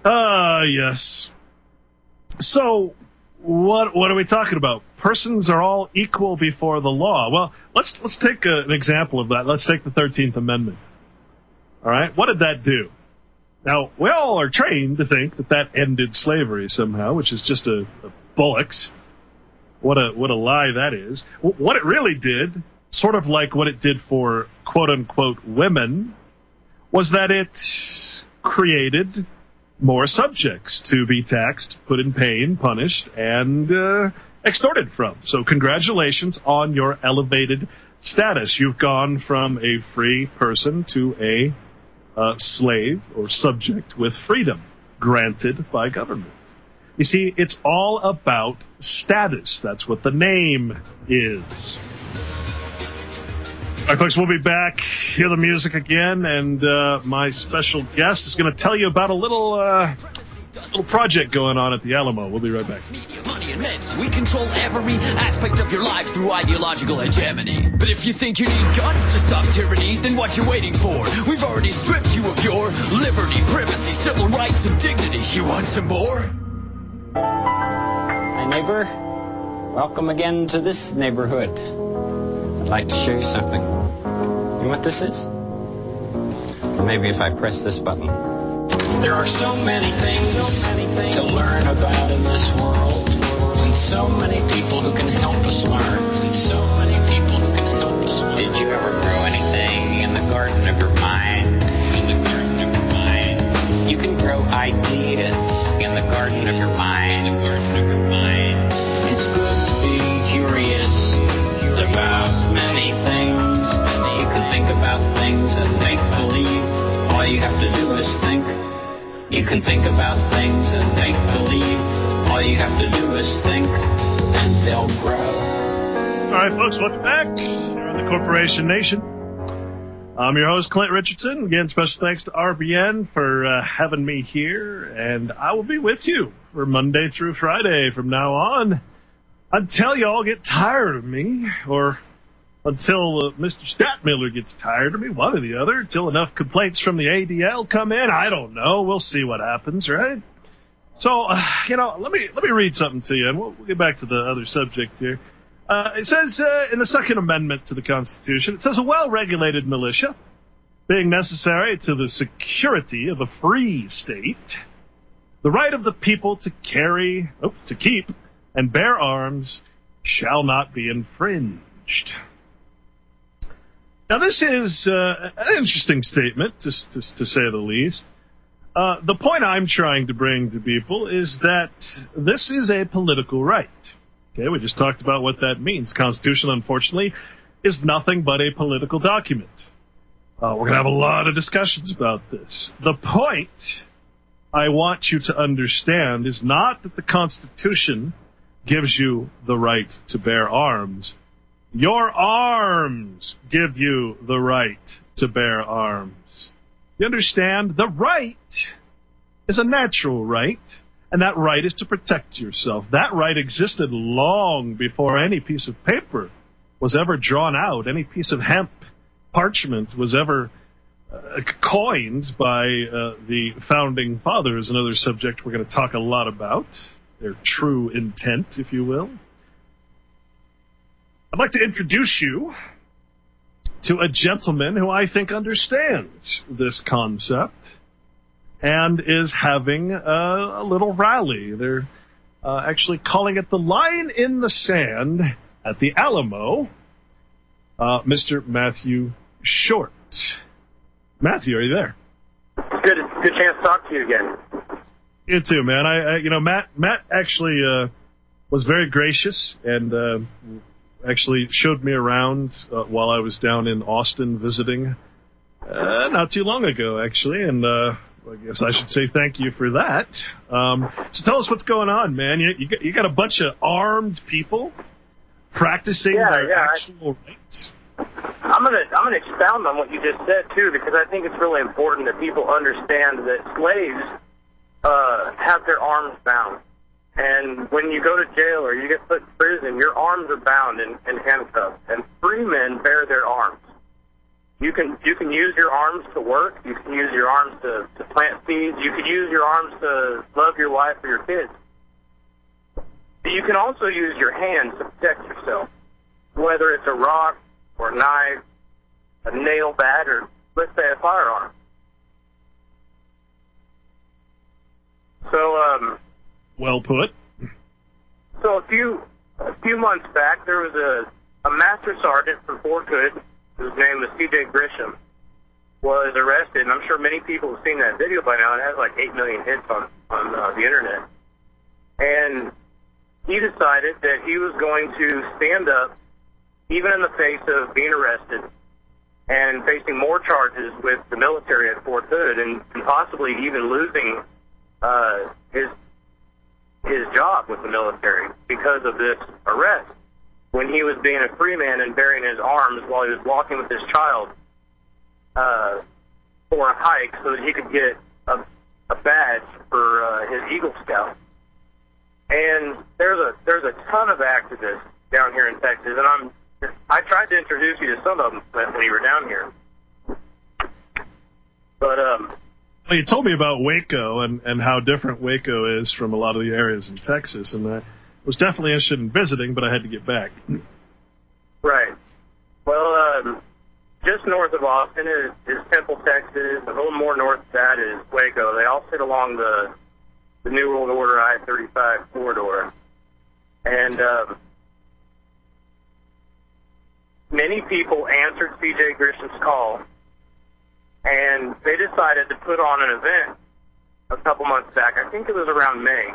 Yes. So, what are we talking about? Persons are all equal before the law. Well, let's take an example of that. Let's take the 13th Amendment. All right? What did that do? Now, we all are trained to think that ended slavery somehow, which is just a bollocks. What a lie that is. What it really did, sort of like what it did for quote-unquote women, was that it created more subjects to be taxed, put in pain, punished, and extorted from. So congratulations on your elevated status. You've gone from a free person to a slave or subject with freedom granted by government. You see, it's all about status. That's what the name is. All right, folks, we'll be back. Hear the music again, and my special guest is going to tell you about a little project going on at the Alamo. We'll be right back. Media, money, and meds. We control every aspect of your life through ideological hegemony. But if you think you need guns to stop tyranny, then what you waiting for? We've already stripped you of your liberty, privacy, civil rights, and dignity. You want some more? Hey, neighbor, Welcome again to this neighborhood. I'd like to show you something. You know what this is? Maybe if I press this button. There are so many things to learn about in this world, and so many people who can help us learn, and so many people who can help us learn. Did you ever grow anything in the garden of your mind? In the garden of your mind. You can grow ideas in the garden of your mind. In the garden of your mind. It's good to be curious about many things. You can think about things and make believe. All you have to do is think. You can think about things and make believe. All you have to do is think, and they'll grow. All right, folks, welcome back. You're on the Corporation Nation. I'm your host, Clint Richardson. Again, special thanks to RBN for having me here, and I will be with you for Monday through Friday from now on until you all get tired of me, or until Mr. Statmiller gets tired of me, one or the other, until enough complaints from the ADL come in. I don't know. We'll see what happens, right? So, let me read something to you, and we'll get back to the other subject here. It says in the Second Amendment to the Constitution, it says a well-regulated militia, being necessary to the security of a free state, the right of the people to keep and bear arms shall not be infringed. Now, this is an interesting statement, to say the least. The point I'm trying to bring to people is that this is a political right. Okay, we just talked about what that means. The Constitution, unfortunately, is nothing but a political document. We're going to have a lot of discussions about this. The point I want you to understand is not that the Constitution gives you the right to bear arms. Your arms give you the right to bear arms. You understand? The right is a natural right, and that right is to protect yourself. That right existed long before any piece of paper was ever drawn out, any piece of hemp parchment was ever coined by the Founding Fathers, another subject we're going to talk a lot about, their true intent, if you will. I'd like to introduce you to a gentleman who I think understands this concept and is having a little rally. They're actually calling it the Line in the Sand at the Alamo. Mr. Matthew Short. Matthew, are you there? Good chance to talk to you again. You too, man. Matt actually was very gracious and actually showed me around while I was down in Austin visiting not too long ago, actually, and I guess I should say thank you for that. So tell us what's going on, man. You got a bunch of armed people practicing their actual rights. I'm gonna expound on what you just said too, because I think it's really important that people understand that slaves have their arms bound. And when you go to jail or you get put in prison, your arms are bound and handcuffed. And free men bear their arms. You can use your arms to work. You can use your arms to plant seeds. You can use your arms to love your wife or your kids. But you can also use your hands to protect yourself, whether it's a rock or a knife, a nail bat, or let's say a firearm. So, well put. So a few months back, there was a master sergeant from Fort Hood, whose name was C.J. Grisham, was arrested. And I'm sure many people have seen that video by now. It has like 8 million hits on the internet. And he decided that he was going to stand up, even in the face of being arrested and facing more charges with the military at Fort Hood, and possibly even losing his job with the military because of this arrest, when he was being a free man and bearing his arms while he was walking with his child for a hike so that he could get a badge for his Eagle Scout. And there's a ton of activists down here in Texas, and I tried to introduce you to some of them when you were down here. But well, you told me about Waco and how different Waco is from a lot of the areas in Texas, and was definitely interested in visiting, but I had to get back. Right. Well, just north of Austin is Temple, Texas. A little more north of that is Waco. They all sit along the New World Order I-35 corridor. And many people answered C.J. Grisham's call, and they decided to put on an event a couple months back. I think it was around May,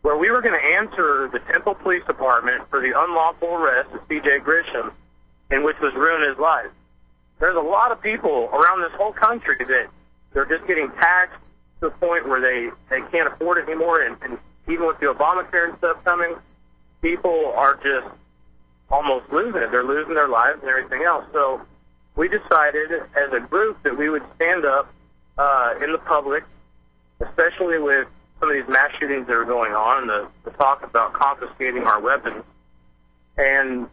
where we were going to answer the Temple Police Department for the unlawful arrest of C.J. Grisham, in which was ruining his life. There's a lot of people around this whole country that they're just getting taxed to the point where they can't afford it anymore, and even with the Obamacare and stuff coming, people are just almost losing it. They're losing their lives and everything else. So we decided as a group that we would stand up in the public, especially with some of these mass shootings that are going on, the talk about confiscating our weapons, and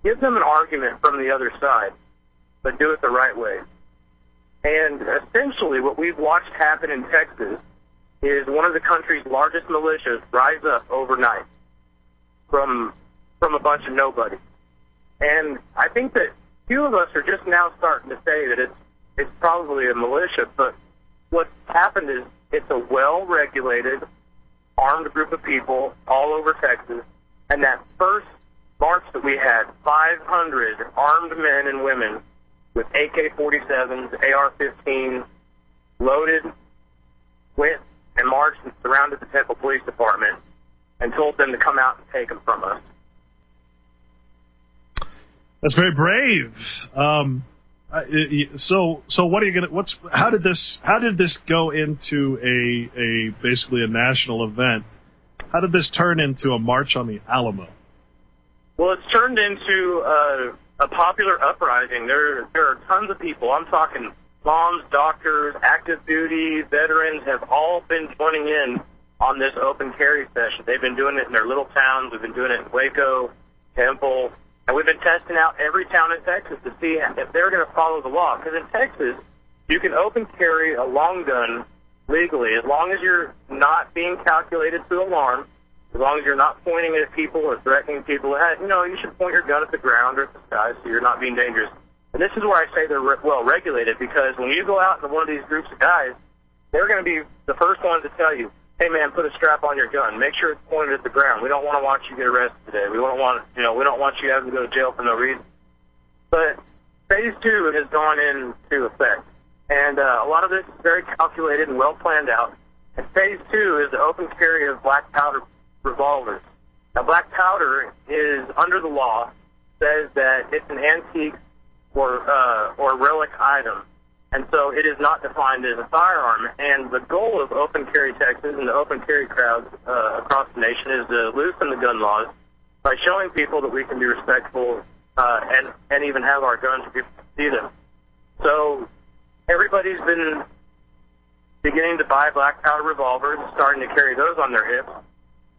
give them an argument from the other side, but do it the right way. And essentially what we've watched happen in Texas is one of the country's largest militias rise up overnight from a bunch of nobody. And I think that few of us are just now starting to say that it's probably a militia, but what's happened is it's a well-regulated, armed group of people all over Texas, and that first march that we had, 500 armed men and women with AK-47s, AR-15s, loaded, went and marched and surrounded the Temple Police Department and told them to come out and take them from us. That's very brave. So what are you gonna? How did this go into a basically a national event? How did this turn into a march on the Alamo? Well, it's turned into a popular uprising. There are tons of people. I'm talking moms, doctors, active duty, veterans have all been joining in on this open carry session. They've been doing it in their little towns. We've been doing it in Waco, Temple, and we've been testing out every town in Texas to see if they're going to follow the law. Because in Texas, you can open carry a long gun legally as long as you're not being calculated to alarm, as long as you're not pointing it at people or threatening people. You should point your gun at the ground or at the sky so you're not being dangerous. And this is where I say they're well regulated, because when you go out into one of these groups of guys, they're going to be the first ones to tell you, hey man, put a strap on your gun. Make sure it's pointed at the ground. We don't want to watch you get arrested today. We don't want you having to go to jail for no reason. But phase 2 has gone into effect, and a lot of this is very calculated and well planned out. And phase 2 is the open carry of black powder revolvers. Now, black powder is under the law says that it's an antique or relic item. And so it is not defined as a firearm. And the goal of Open Carry Texas and the open carry crowds across the nation is to loosen the gun laws by showing people that we can be respectful and even have our guns if people see them. So everybody's been beginning to buy black powder revolvers, starting to carry those on their hips,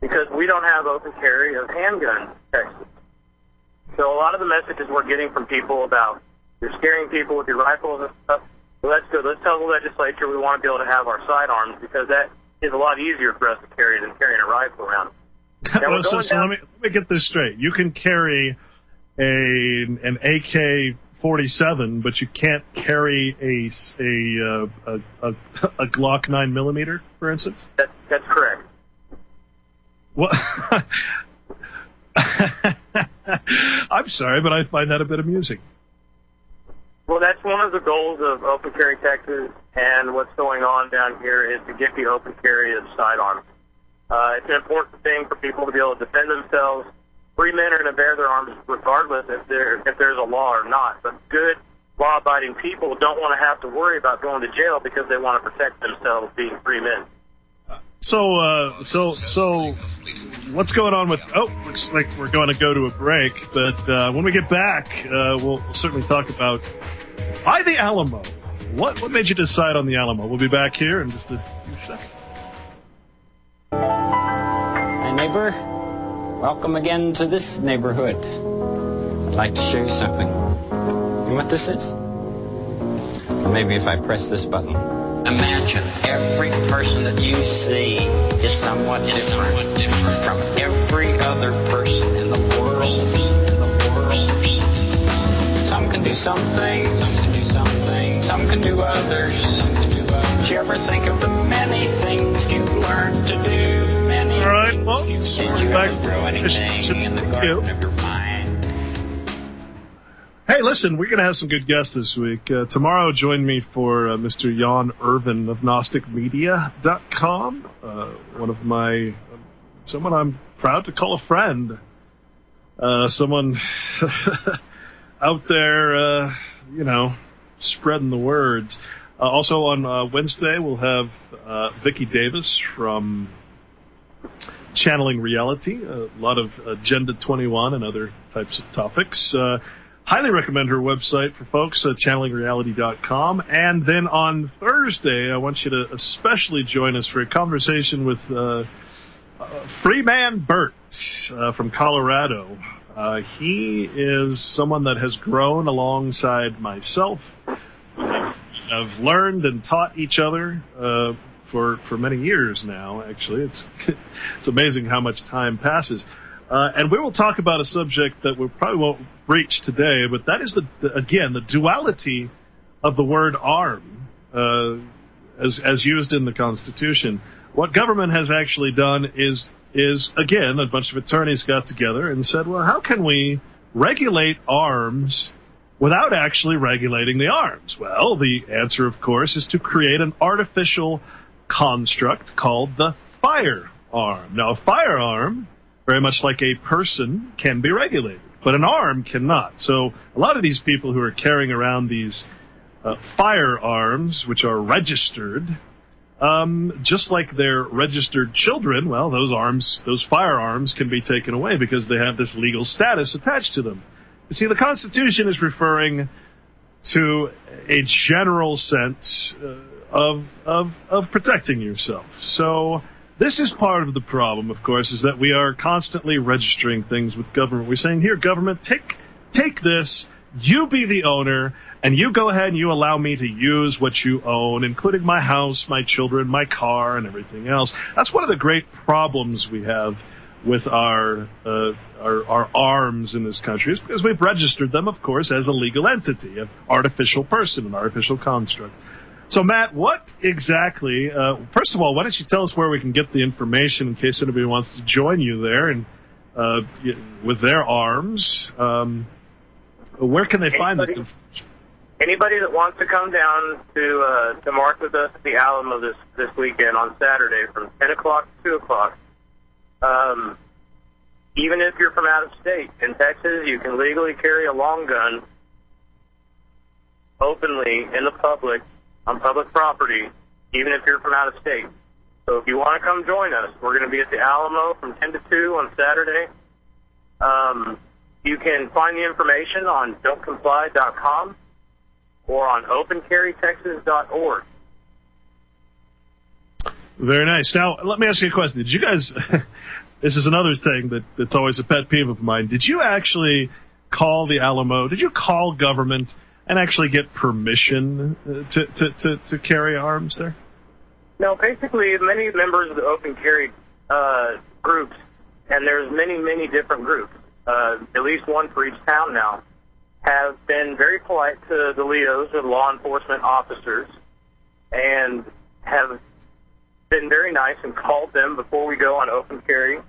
because we don't have open carry of handguns in Texas. So a lot of the messages we're getting from people about you're scaring people with your rifles and stuff, well, that's good. Let's tell the legislature we want to be able to have our sidearms, because that is a lot easier for us to carry than carrying a rifle around. So let me get this straight. You can carry an AK-47, but you can't carry a Glock 9mm, for instance? That's correct. Well, I'm sorry, but I find that a bit amusing. Well, that's one of the goals of Open Carry Texas, and what's going on down here is to get the open carry of sidearms. It's an important thing for people to be able to defend themselves. Free men are going to bear their arms regardless if there's a law or not. But good, law-abiding people don't want to have to worry about going to jail because they want to protect themselves being free men. So what's going on with... Oh, looks like we're going to go to a break. But when we get back, we'll certainly talk about why the Alamo. What made you decide on the Alamo? We'll be back here in just a few seconds. Hi, neighbor. Welcome again to this neighborhood. I'd like to show you something. You know what this is? Maybe if I press this button. Imagine every person that you see is somewhat different from every some things, some can do others. Did you ever think of the many things you learned to do? Many All right, things well, you did you back ever grow anything in the garden of your mind? Hey, listen, we're going to have some good guests this week. Tomorrow, join me for Mr. Jan Irvin of GnosticMedia.com, someone I'm proud to call a friend, someone out there, spreading the words. Also on Wednesday, we'll have Vicki Davis from Channeling Reality, a lot of Agenda 21 and other types of topics. Highly recommend her website for folks, channelingreality.com. And then on Thursday, I want you to especially join us for a conversation with Freeman Burt from Colorado. He is someone that has grown alongside myself. I've learned and taught each other for many years now, actually. It's amazing how much time passes. And we will talk about a subject that we probably won't reach today, but that is, the duality of the word arm as used in the Constitution. What government has actually done is again, a bunch of attorneys got together and said, well, how can we regulate arms without actually regulating the arms? Well, the answer, of course, is to create an artificial construct called the firearm. Now, a firearm, very much like a person, can be regulated, but an arm cannot. So a lot of these people who are carrying around these firearms, which are registered, just like they're registered children, well, those firearms can be taken away because they have this legal status attached to them. You see, the Constitution is referring to a general sense of protecting yourself. So this is part of the problem, of course, is that we are constantly registering things with government. We're saying, here, government, take this, you be the owner, and you go ahead and you allow me to use what you own, including my house, my children, my car, and everything else. That's one of the great problems we have with our arms in this country, is because we've registered them, of course, as a legal entity, an artificial person, an artificial construct. So, Matt, what exactly, first of all, why don't you tell us where we can get the information in case anybody wants to join you there and with their arms? Where can they find this information? Anybody that wants to come down to march with us at the Alamo this weekend on Saturday from 10 o'clock to 2 o'clock, even if you're from out of state, in Texas, you can legally carry a long gun openly in the public, on public property, even if you're from out of state. So if you want to come join us, we're going to be at the Alamo from 10 to 2 on Saturday. You can find the information on don'tcomply.com or on opencarrytexas.org. Very nice. Now, let me ask you a question. Did you guys, this is another thing that's always a pet peeve of mine, did you actually call the Alamo, did you call government and actually get permission to carry arms there? No, basically, many members of the open carry groups, and there's many, many different groups, at least one for each town now, have been very polite to the LEOs, or law enforcement officers, and have been very nice and called them before we go on open carry.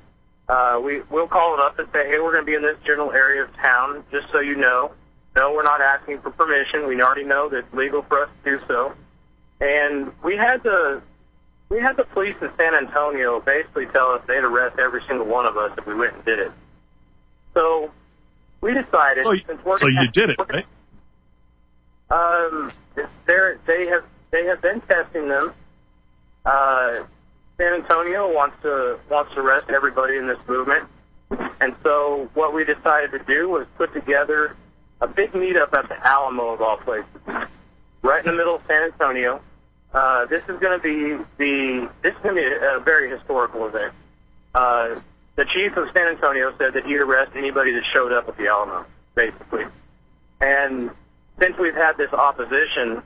We'll call it up and say, hey, we're going to be in this general area of town, just so you know. No, we're not asking for permission. We already know that it's legal for us to do so. And we had the police in San Antonio basically tell us they'd arrest every single one of us if we went and did it. So we decided, since we're so you did it, right? They have been testing them. San Antonio wants to arrest everybody in this movement, and so what we decided to do was put together a big meetup at the Alamo of all places, right in the middle of San Antonio. This is going to be a very historical event. The chief of San Antonio said that he'd arrest anybody that showed up at the Alamo, basically. And since we've had this opposition,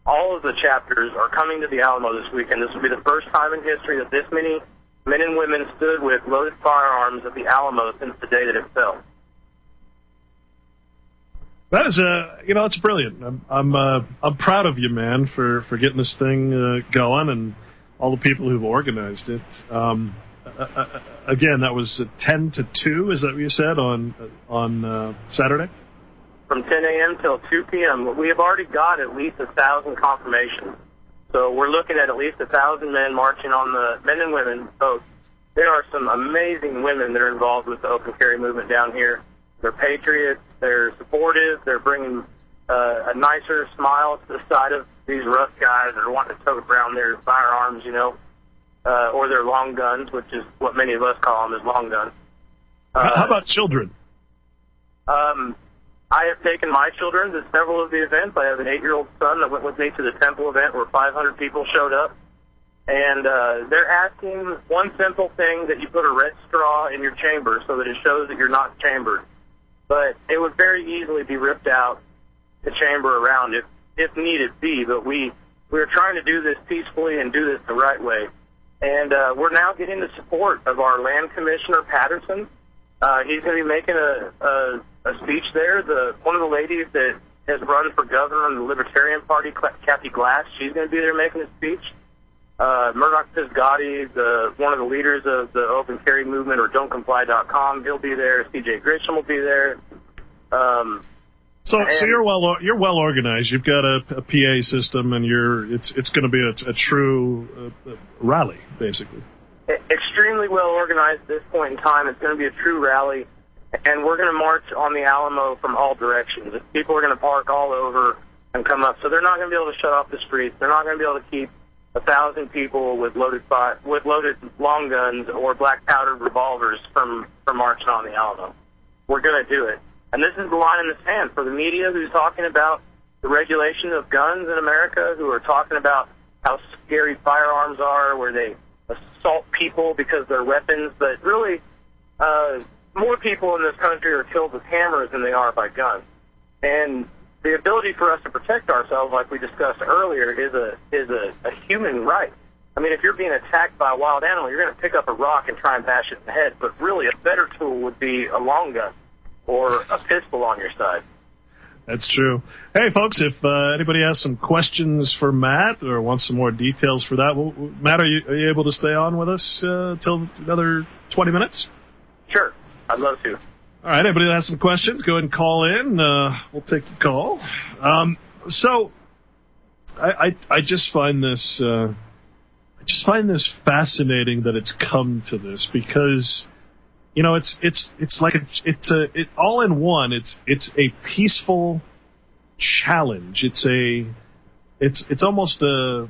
all of the chapters are coming to the Alamo this weekend. This will be the first time in history that this many men and women stood with loaded firearms at the Alamo since the day that it fell. That is it's brilliant. I'm proud of you, man, for getting this thing going, and all the people who've organized it. Again, that was 10 to 2. Is that what you said on Saturday? From 10 a.m. till 2 p.m. We have already got at least 1,000 confirmations. So we're looking at least 1,000 men marching on the men and women. So there are some amazing women that are involved with the open carry movement down here. They're patriots. They're supportive. They're bringing a nicer smile to the side of these rough guys that are wanting to tote around their firearms, or their long guns, which is what many of us call them, is long guns. How about children? I have taken my children to several of the events. I have an 8-year-old son that went with me to the temple event where 500 people showed up. And they're asking one simple thing, that you put a red straw in your chamber so that it shows that you're not chambered. But it would very easily be ripped out, the chamber around, if needed be. But we're trying to do this peacefully and do this the right way. And we're now getting the support of our land commissioner, Patterson. He's going to be making a speech there. One of the ladies that has run for governor in the Libertarian Party, Kathy Glass, she's going to be there making a speech. Murdoch Pisgotti, one of the leaders of the Open Carry Movement, or Don'tComply.com, he'll be there. C.J. Grisham will be there. So you're well organized. You've got a PA system, and it's going to be a true rally, basically. Extremely well organized at this point in time. It's going to be a true rally, and we're going to march on the Alamo from all directions. People are going to park all over and come up, so they're not going to be able to shut off the streets. They're not going to be able to keep 1,000 people with loaded long guns or black powdered revolvers from marching on the Alamo. We're going to do it. And this is the line in the sand for the media who's talking about the regulation of guns in America, who are talking about how scary firearms are, where they assault people because they're weapons. But really, more people in this country are killed with hammers than they are by guns. And the ability for us to protect ourselves, like we discussed earlier, is a human right. I mean, if you're being attacked by a wild animal, you're going to pick up a rock and try and bash it in the head. But really, a better tool would be a long gun or a pistol on your side. That's true. Hey, folks, if anybody has some questions for Matt or wants some more details for that, Matt, are you able to stay on with us till another 20 minutes? Sure. I'd love to. All right, anybody that has some questions, go ahead and call in. We'll take the call. So I just find this fascinating that it's come to this, because it's like it's all in one. It's a peaceful challenge. It's almost a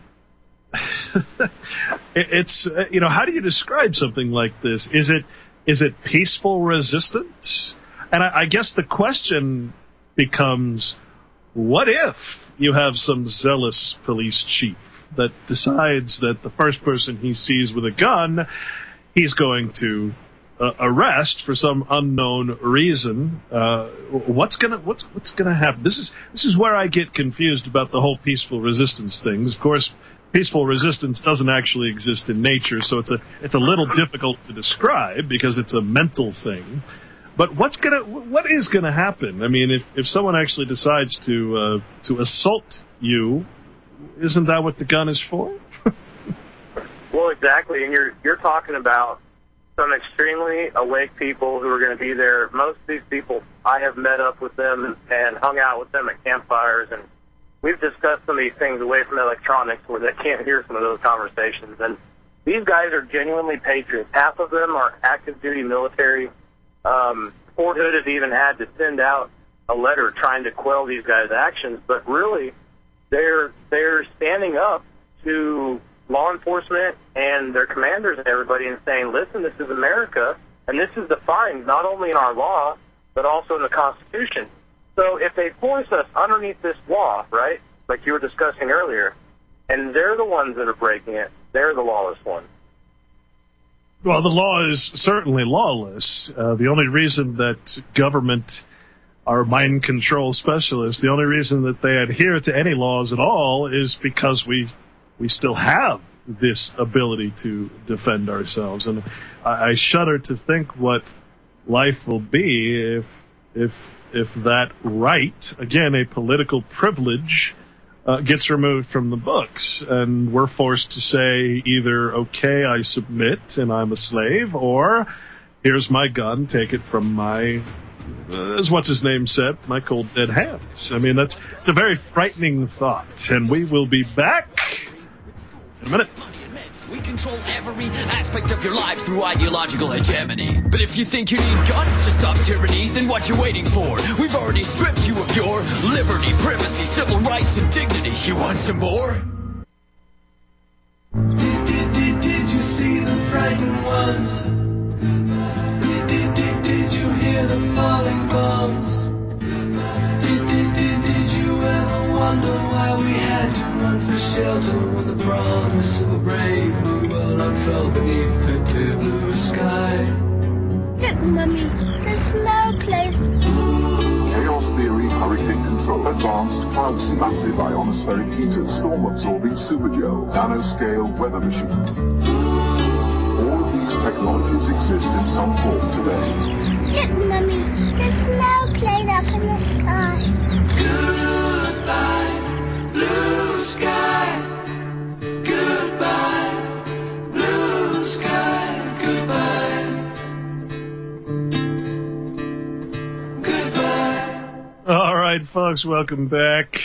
how do you describe something like this? Is it peaceful resistance? And I guess the question becomes, what if you have some zealous police chief that decides that the first person he sees with a gun, he's going to arrest for some unknown reason? What's gonna happen? This is where I get confused about the whole peaceful resistance thing. Of course, peaceful resistance doesn't actually exist in nature, so it's a little difficult to describe because it's a mental thing. But what is gonna happen? I mean, if someone actually decides to assault you, isn't that what the gun is for? Well, exactly, and you're talking about some extremely awake people who are going to be there. Most of these people, I have met up with them and hung out with them at campfires, and we've discussed some of these things away from electronics where they can't hear some of those conversations. And these guys are genuinely patriots. Half of them are active duty military. Fort Hood has even had to send out a letter trying to quell these guys' actions, but really they're standing up to law enforcement and their commanders and everybody and saying, listen, this is America, and this is defined not only in our law, but also in the Constitution. So if they force us underneath this law, right, like you were discussing earlier, and they're the ones that are breaking it, they're the lawless ones. Well, the law is certainly lawless. The only reason that government are mind control specialists, the only reason that they adhere to any laws at all is because we still have this ability to defend ourselves. And I shudder to think what life will be if if that right, again, a political privilege, gets removed from the books. And we're forced to say either, okay, I submit and I'm a slave, or here's my gun, take it from my, as what's-his-name said, my cold dead hands. I mean, it's a very frightening thought. And we will be back in a minute. We control every aspect of your life through ideological hegemony. But if you think you need guns to stop tyranny, then what you waiting for? We've already stripped you of your liberty, privacy, civil rights, and dignity. You want some more? Did you see the frightened ones? Did you hear the falling bombs? Did you ever wonder why we had to run for shelter when the promise of a brave new world unfurled beneath the clear blue sky? Look, Mummy, there's no place. Chaos theory, hurricane control, advanced clouds, massive ionospheric heaters, storm-absorbing supergel, nanoscale weather machines. All of these technologies exist in some form today. Look, Mummy, there's no plane up in the sky. Goodbye, blue sky. Goodbye, blue sky. Goodbye. Goodbye. All right, folks, welcome back.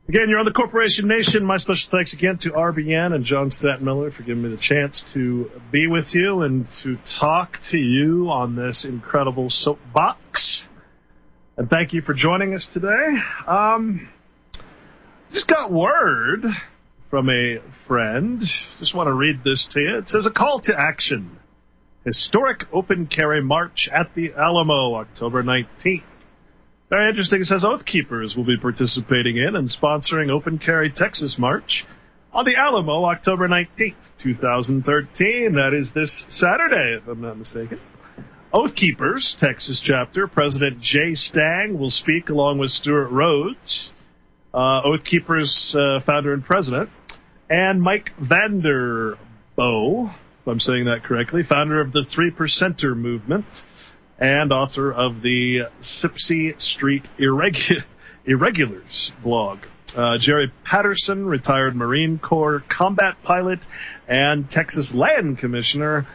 Again, you're on the Corporation Nation. My special thanks again to RBN and John Statmiller for giving me the chance to be with you and to talk to you on this incredible soapbox. And thank you for joining us today. Just got word from a friend. Just want to read this to you. It says, a call to action. Historic open carry march at the Alamo, October 19th. Very interesting. It says Oath Keepers will be participating in and sponsoring Open Carry Texas March on the Alamo, October 19th, 2013. That is this Saturday, if I'm not mistaken. Oath Keepers Texas chapter President Jay Stang will speak along with Stuart Rhodes, Oath Keepers founder and president, and Mike Vanderboe, if I'm saying that correctly, founder of the 3%er movement and author of the Sipsey Street Irregulars blog. Jerry Patterson, retired Marine Corps combat pilot and Texas Land Commissioner,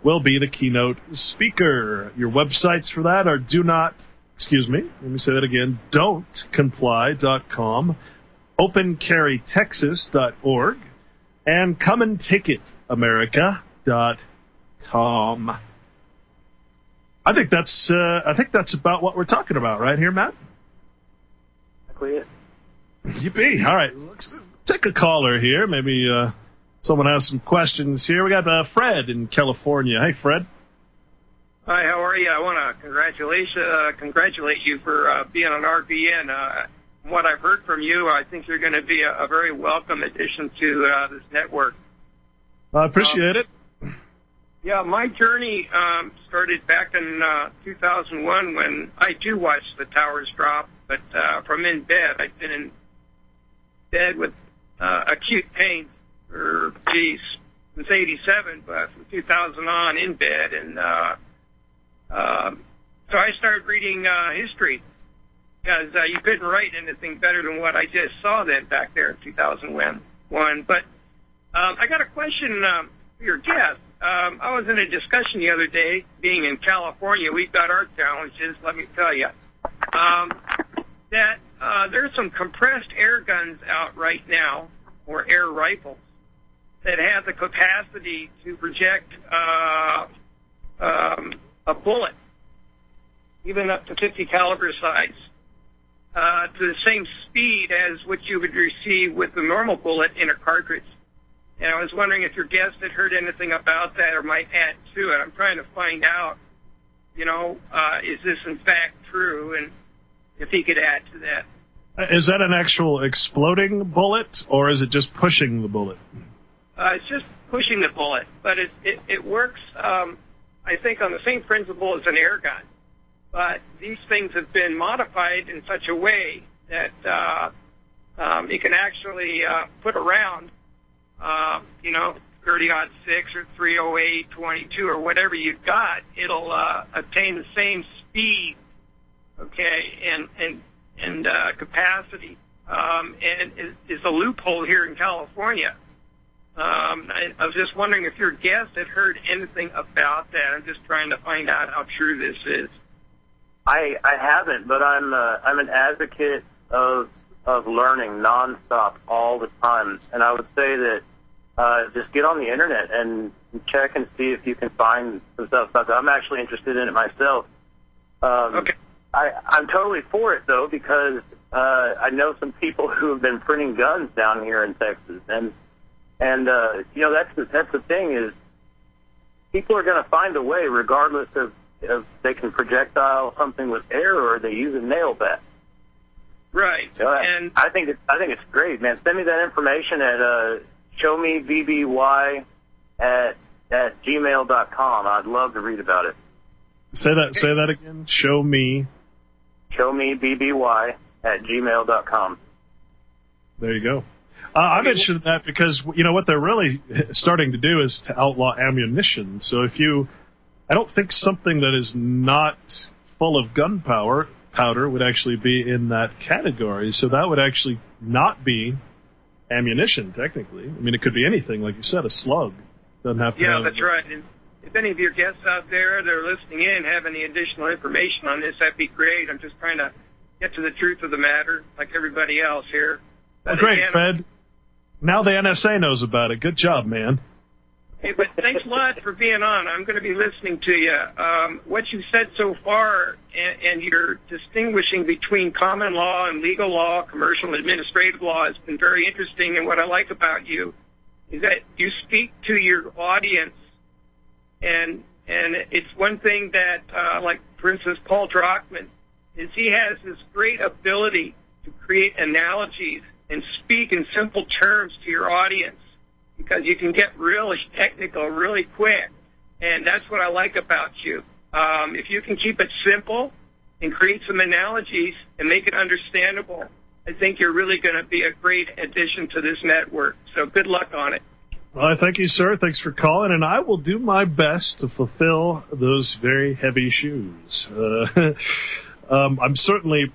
will be the keynote speaker. Your websites for that are don'tcomply.com, opencarrytexas.org, and comeandtakeItamerica.com. I think that's about what we're talking about right here, Matt. Exactly it. Yippee. All right, let's take a caller here. Maybe someone has some questions here. We got Fred in California. Hey, Fred. Hi, how are you? I want to congratulate you for being on RBN. From what I've heard from you, I think you're going to be a very welcome addition to this network. I appreciate it. Yeah, my journey started back in 2001 when I too watched the towers drop, but from in bed. I've been in bed with acute pain for, since 87, but from 2000 on in bed. And so I started reading history because you couldn't write anything better than what I just saw then back there in 2001. But I got a question for your guest. I was in a discussion the other day, being in California. We've got our challenges, let me tell you. That there's some compressed air guns out right now, or air rifles, that have the capacity to project a bullet, even up to 50 caliber size, to the same speed as what you would receive with the normal bullet in a cartridge. And I was wondering if your guest had heard anything about that or might add to it. I'm trying to find out, is this in fact true, and if he could add to that. Is that an actual exploding bullet, or is it just pushing the bullet? It's just pushing the bullet, but it works, I think, on the same principle as an air gun. But these things have been modified in such a way that it can actually put around 30-06 or 308, 22 or whatever you've got. It'll obtain the same speed okay, and capacity, and is a loophole here in California. I was just wondering if your guest had heard anything about that. I'm just trying to find out how true this is. I haven't, but I'm an advocate of learning nonstop all the time, and I would say that just get on the internet and check and see if you can find some stuff about that. I'm actually interested in it myself. Okay. I'm totally for it though, because I know some people who have been printing guns down here in Texas, and you know, that's the thing is people are going to find a way regardless of they can projectile something with air or they use a nail bat. Right. You know, and I think it's great, man. Send me that information at showmebby at gmail.com. I'd love to read about it. Say that again. Showmebby at gmail.com. There you go. I mentioned that because, you know, what they're really starting to do is to outlaw ammunition. So I don't think something that is not full of gunpowder would actually be in that category. So that would actually not be ammunition, technically. I mean, it could be anything, like you said, a slug. Doesn't have to. Yeah, that's right. And if any of your guests out there that are listening in have any additional information on this, that'd be great. I'm just trying to get to the truth of the matter, like everybody else here. Well, great, Fred. Now the NSA knows about it. Good job, man. Hey, but thanks a lot for being on. I'm going to be listening to you. What you said so far, and you're distinguishing between common law and legal law, commercial and administrative law, has been very interesting. And what I like about you is that you speak to your audience, and it's one thing that, like, for instance, Paul Drockman, is he has this great ability to create analogies and speak in simple terms to your audience, because you can get really technical really quick. And that's what I like about you. If you can keep it simple and create some analogies and make it understandable, I think you're really going to be a great addition to this network. So good luck on it. Well, thank you, sir. Thanks for calling, and I will do my best to fulfill those very heavy shoes. I'm certainly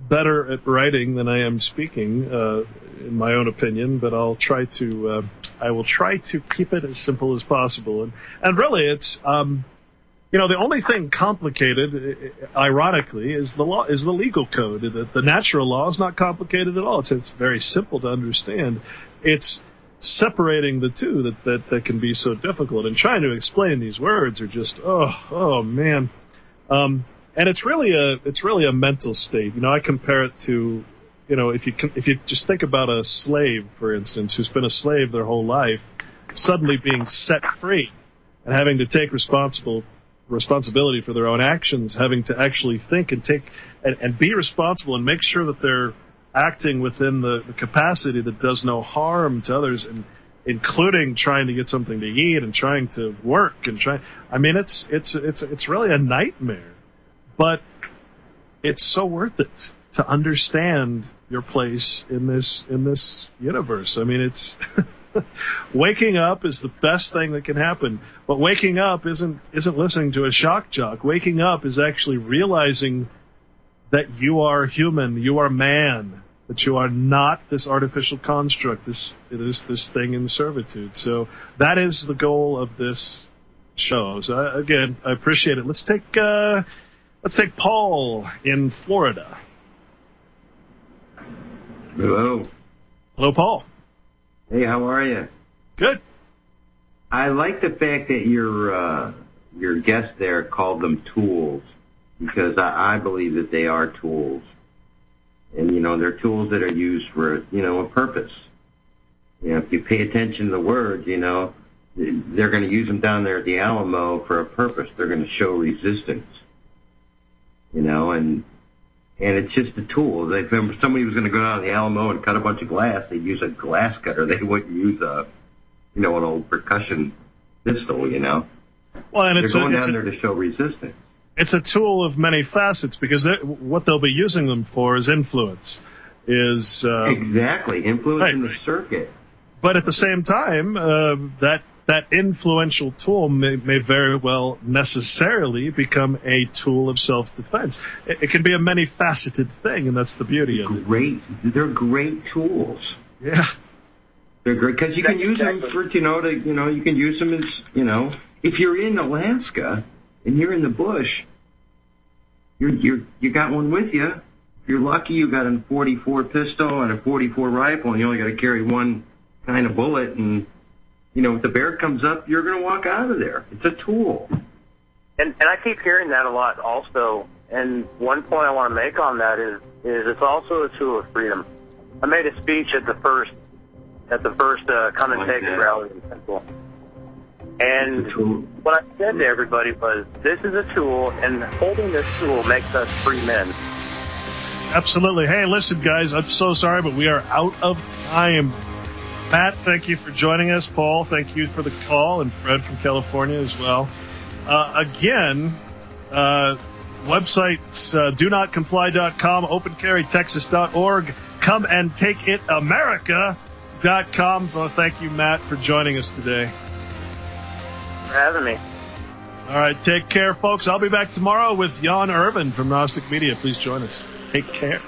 better at writing than I am speaking, in my own opinion, but I will try to keep it as simple as possible. And really, it's the only thing complicated, ironically, is the law, is the legal code. The natural law is not complicated at all. It's very simple to understand. It's separating the two that can be so difficult, and trying to explain these words are just oh man. And it's really a mental state. You know, I compare it to, you know, if you just think about a slave, for instance, who's been a slave their whole life, suddenly being set free and having to take responsibility for their own actions, having to actually think and be responsible and make sure that they're acting within the capacity that does no harm to others, and including trying to get something to eat and trying to work and it's really a nightmare. But it's so worth it to understand your place in this universe. I mean, it's waking up is the best thing that can happen. But waking up isn't listening to a shock jock. Waking up is actually realizing that you are human, you are man, that you are not this artificial construct, this thing in servitude. So that is the goal of this show. So again, I appreciate it. Let's take Paul in Florida. Hello. Hello, Paul. Hey, how are you? Good. I like the fact that your guest there called them tools, because I believe that they are tools. And, you know, they're tools that are used for, you know, a purpose. You know, if you pay attention to the words, you know, they're going to use them down there at the Alamo for a purpose. They're going to show resistance. You know, and it's just a tool. If somebody was going to go down to the Alamo and cut a bunch of glass, they'd use a glass cutter. They wouldn't use an old percussion pistol, you know. Well, and they're going down there to show resistance. It's a tool of many facets, because what they'll be using them for is influence. Exactly, influence in the circuit. But at the same time, that that influential tool may very well necessarily become a tool of self-defense. It can be a many-faceted thing, and that's the beauty of it. They're great tools. Yeah. They're great because you can use them for, you can use them as, if you're in Alaska and you're in the bush, you got one with you. If you're lucky, you got a .44 pistol and a .44 rifle, and you only got to carry one kind of bullet. And if the bear comes up, you're going to walk out of there. It's a tool. And I keep hearing that a lot, also. And one point I want to make on that is it's also a tool of freedom. I made a speech at the first Come and Take It rally in Central. And what I said to everybody was, this is a tool, and holding this tool makes us free men. Absolutely. Hey, listen, guys, I'm so sorry, but we are out of time. Matt, thank you for joining us. Paul, thank you for the call, and Fred from California as well. Again, websites, donotcomply.com, opencarrytexas.org, comeandtakeItAmerica.com. So thank you, Matt, for joining us today. For having me. All right, take care, folks. I'll be back tomorrow with Jan Irvin from Gnostic Media. Please join us. Take care.